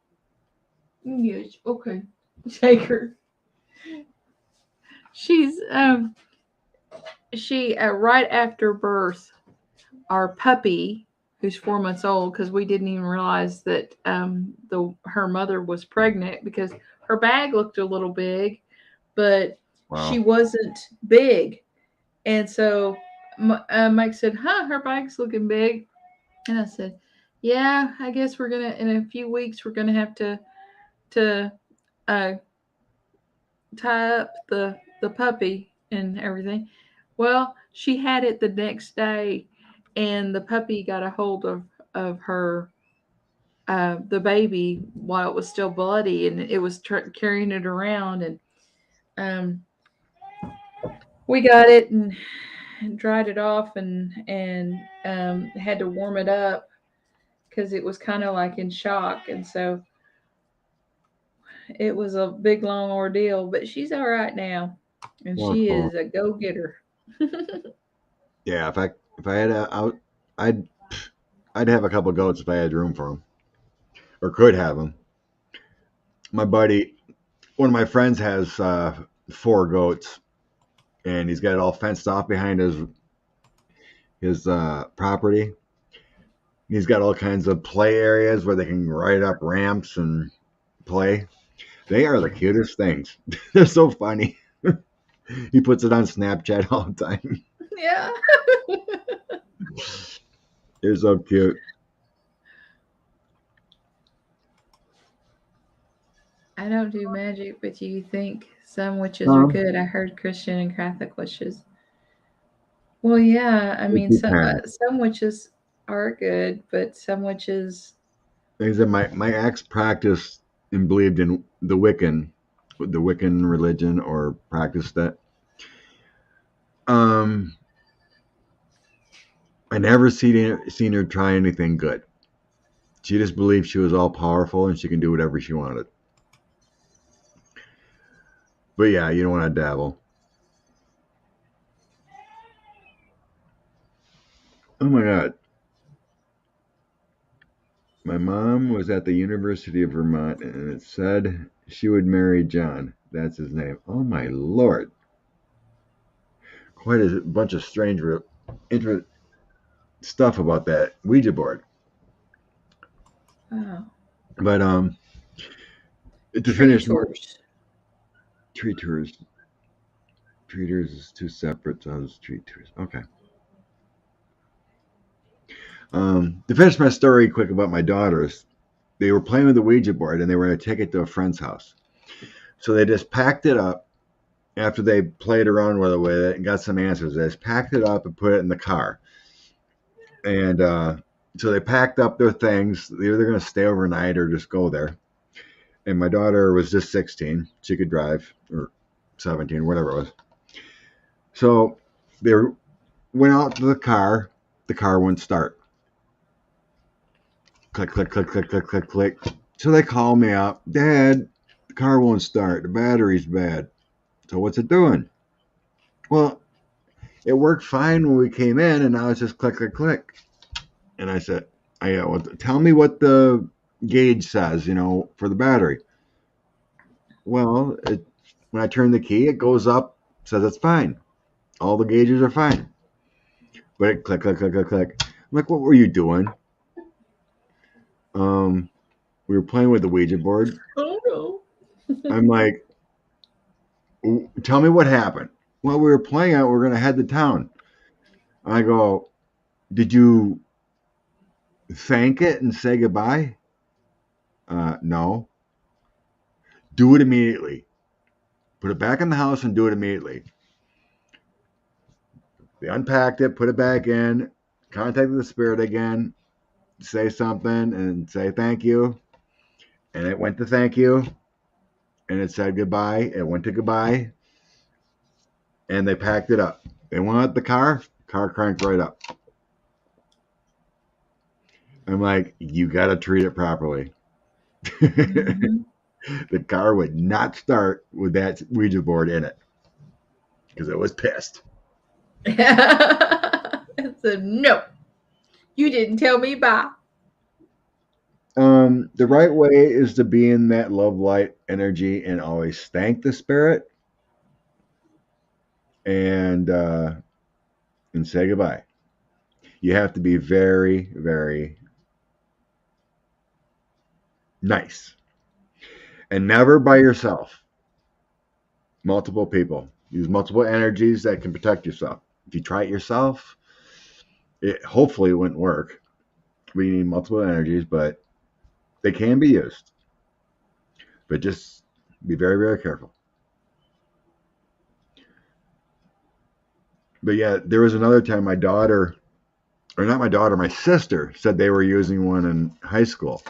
Yes, okay. Take her. She's she right after birth, our puppy, who's 4 months old, because we didn't even realize that her mother was pregnant because her bag looked a little big, but she wasn't big, and so Mike said, "Huh, her bag's looking big," and I said, "Yeah, I guess we're gonna in a few weeks we're gonna have to tie up the puppy and everything." Well, she had it the next day, and the puppy got a hold of her the baby while it was still bloody, and it was carrying it around, and um, we got it and dried it off and had to warm it up because it was kind of like in shock, and so it was a big long ordeal. But she's all right now, and she is a go getter. Yeah, if I had I'd have a couple goats if I had room for them, or could have them. My buddy, one of my friends, has 4 goats, and he's got it all fenced off behind his property. He's got all kinds of play areas where they can ride up ramps and play. They are the cutest things. They're so funny. He puts it on Snapchat all the time. Yeah. They're so cute. I don't do magic, but you think some witches are good. I heard Christian and Catholic witches. Well, yeah, I mean, some witches are good, but some witches. Like I said, my ex practiced and believed in the Wiccan religion, or practiced that. I never seen her try anything good. She just believed she was all powerful and she can do whatever she wanted. But yeah, you don't want to dabble. Oh my God. My mom was at the University of Vermont, and it said she would marry John. That's his name. Oh my Lord. Quite a bunch of strange stuff about that Ouija board. Oh. But to finish, treaters is 2 separate. So it's treaters. Okay. To finish my story quick about my daughters, they were playing with the Ouija board and they were going to take it to a friend's house. So they just packed it up after they played around with it and got some answers. They just packed it up and put it in the car. And So they packed up their things. They were going to stay overnight or just go there. And my daughter was just 16. She could drive, or 17, whatever it was. So they went out to the car. The car wouldn't start. Click, click, click, click, click, click, click. So they call me up. Dad, the car won't start. The battery's bad. So what's it doing? Well, it worked fine when we came in, and now it's just click, click, click. And I said, well, tell me what the gauge says, for the battery. Well, when I turn the key, it goes up, says it's fine. All the gauges are fine. But it click, click, click, click, click. I'm like, what were you doing? We were playing with the Ouija board. Oh no. I'm like, tell me what happened. Well, we were playing out. We're going to head to town. I go, did you thank it and say goodbye? No. Do it immediately. Put it back in the house and do it immediately. They unpacked it, put it back in, contacted the spirit again, say something and say thank you. And it went to thank you. And it said goodbye. It went to goodbye. And they packed it up. They went out the car cranked right up. I'm like, you got to treat it properly. Mm-hmm. The car would not start with that Ouija board in it because it was pissed. I said, no, you didn't tell me bye. The right way is to be in that love light energy and always thank the spirit and say goodbye. You have to be very, very nice. And never by yourself. Multiple people. Use multiple energies that can protect yourself. If you try it yourself, it hopefully wouldn't work. We need multiple energies, but they can be used. But just be very, very careful. But yeah, there was another time my sister said they were using one in high school.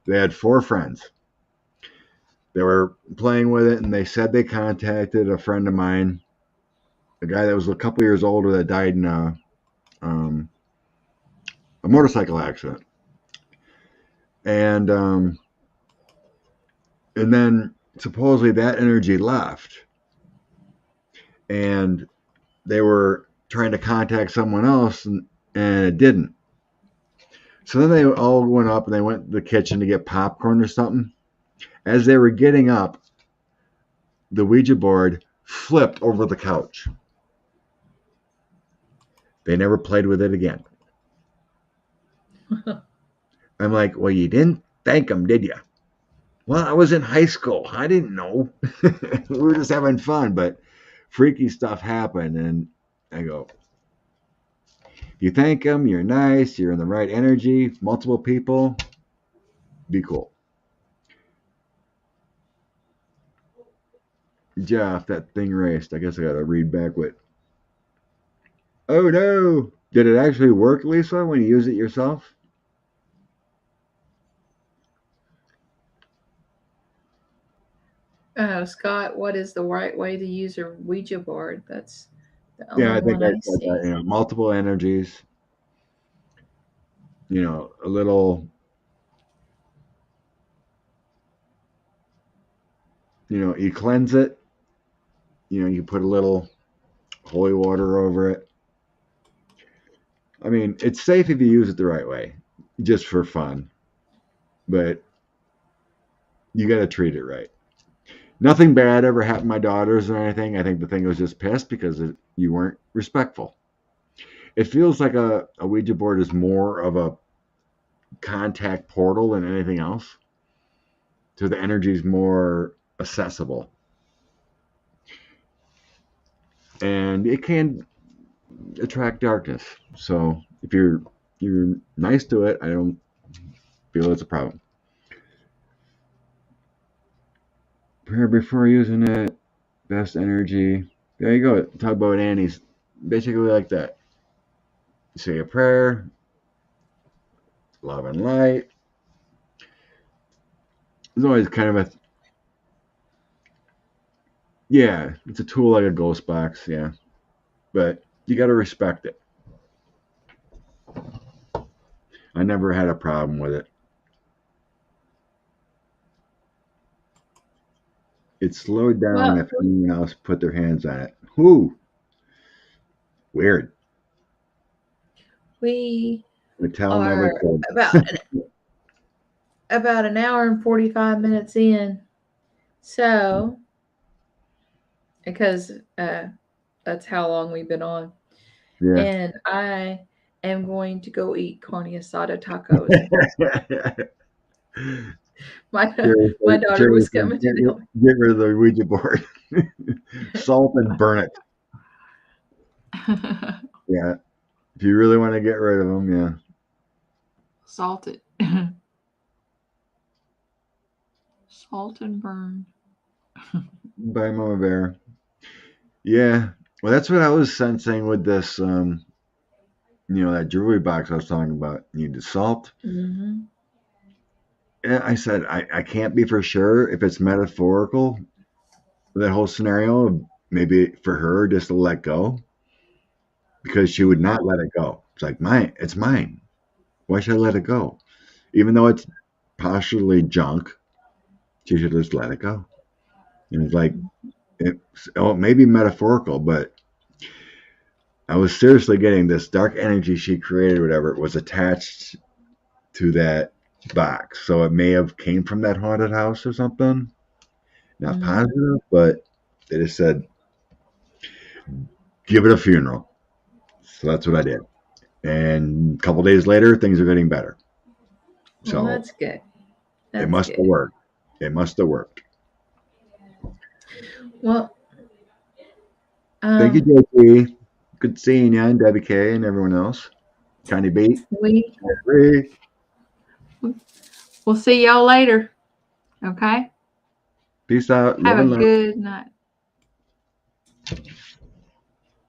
They had 4 friends. They were playing with it, and they said they contacted a friend of mine, a guy that was a couple years older that died in a motorcycle accident. And then supposedly that energy left. And they were trying to contact someone else, and it didn't. So then they all went up and they went to the kitchen to get popcorn or something. As they were getting up, the Ouija board flipped over the couch. They never played with it again. I'm like, well, you didn't thank them, did you? Well, I was in high school. I didn't know. We were just having fun, but freaky stuff happened. And I go, you thank them, you're nice, you're in the right energy, multiple people, be cool. Jeff, that thing raced. I guess I got to read back what. Oh no! Did it actually work, Lisa, when you use it yourself? Scott, what is the right way to use a Ouija board? That's the Yeah, only I think one I I said see. that. Multiple energies. A little. You cleanse it. You put a little holy water over it. I mean, it's safe if you use it the right way, just for fun. But you got to treat it right. Nothing bad ever happened to my daughters or anything. I think the thing was just pissed because you weren't respectful. It feels like a Ouija board is more of a contact portal than anything else. So the energy is more accessible. And it can attract darkness. So if you're nice to it, I don't feel it's a problem. Prayer before using it, best energy. There you go. Talk about Annie's basically like that. You say a prayer, love and light. There's always kind of yeah, it's a tool like a ghost box, yeah. But you got to respect it. I never had a problem with it. It slowed down if anyone else put their hands on it. Whoo! Weird. We Mattel never are told. about an hour and 45 minutes in. So, because that's how long we've been on. Yeah. And I am going to go eat carne asada tacos. My daughter was coming to help me. Get rid of the Ouija board. Salt and burn it. Yeah. If you really want to get rid of them, yeah. Salt it. Salt and burn. By Mama Bear. Yeah. Well, that's what I was sensing with this, that jewelry box I was talking about. You need the salt. Mm-hmm. And I said, I can't be for sure if it's metaphorical, that whole scenario, maybe for her just to let go, because she would not let it go. It's like, it's mine. Why should I let it go? Even though it's partially junk, she should just let it go. And it's like, it may be metaphorical, but I was seriously getting this dark energy she created, whatever it was, attached to that box. So it may have came from that haunted house or something. Not positive, but they just said, give it a funeral. So that's what I did. And a couple days later, things are getting better. So that's good. It must have worked. It must have worked. Well, thank you, JP. Good seeing you, and Debbie K, and everyone else. Tiny B. We'll see y'all later. Okay. Peace out. Have a good night.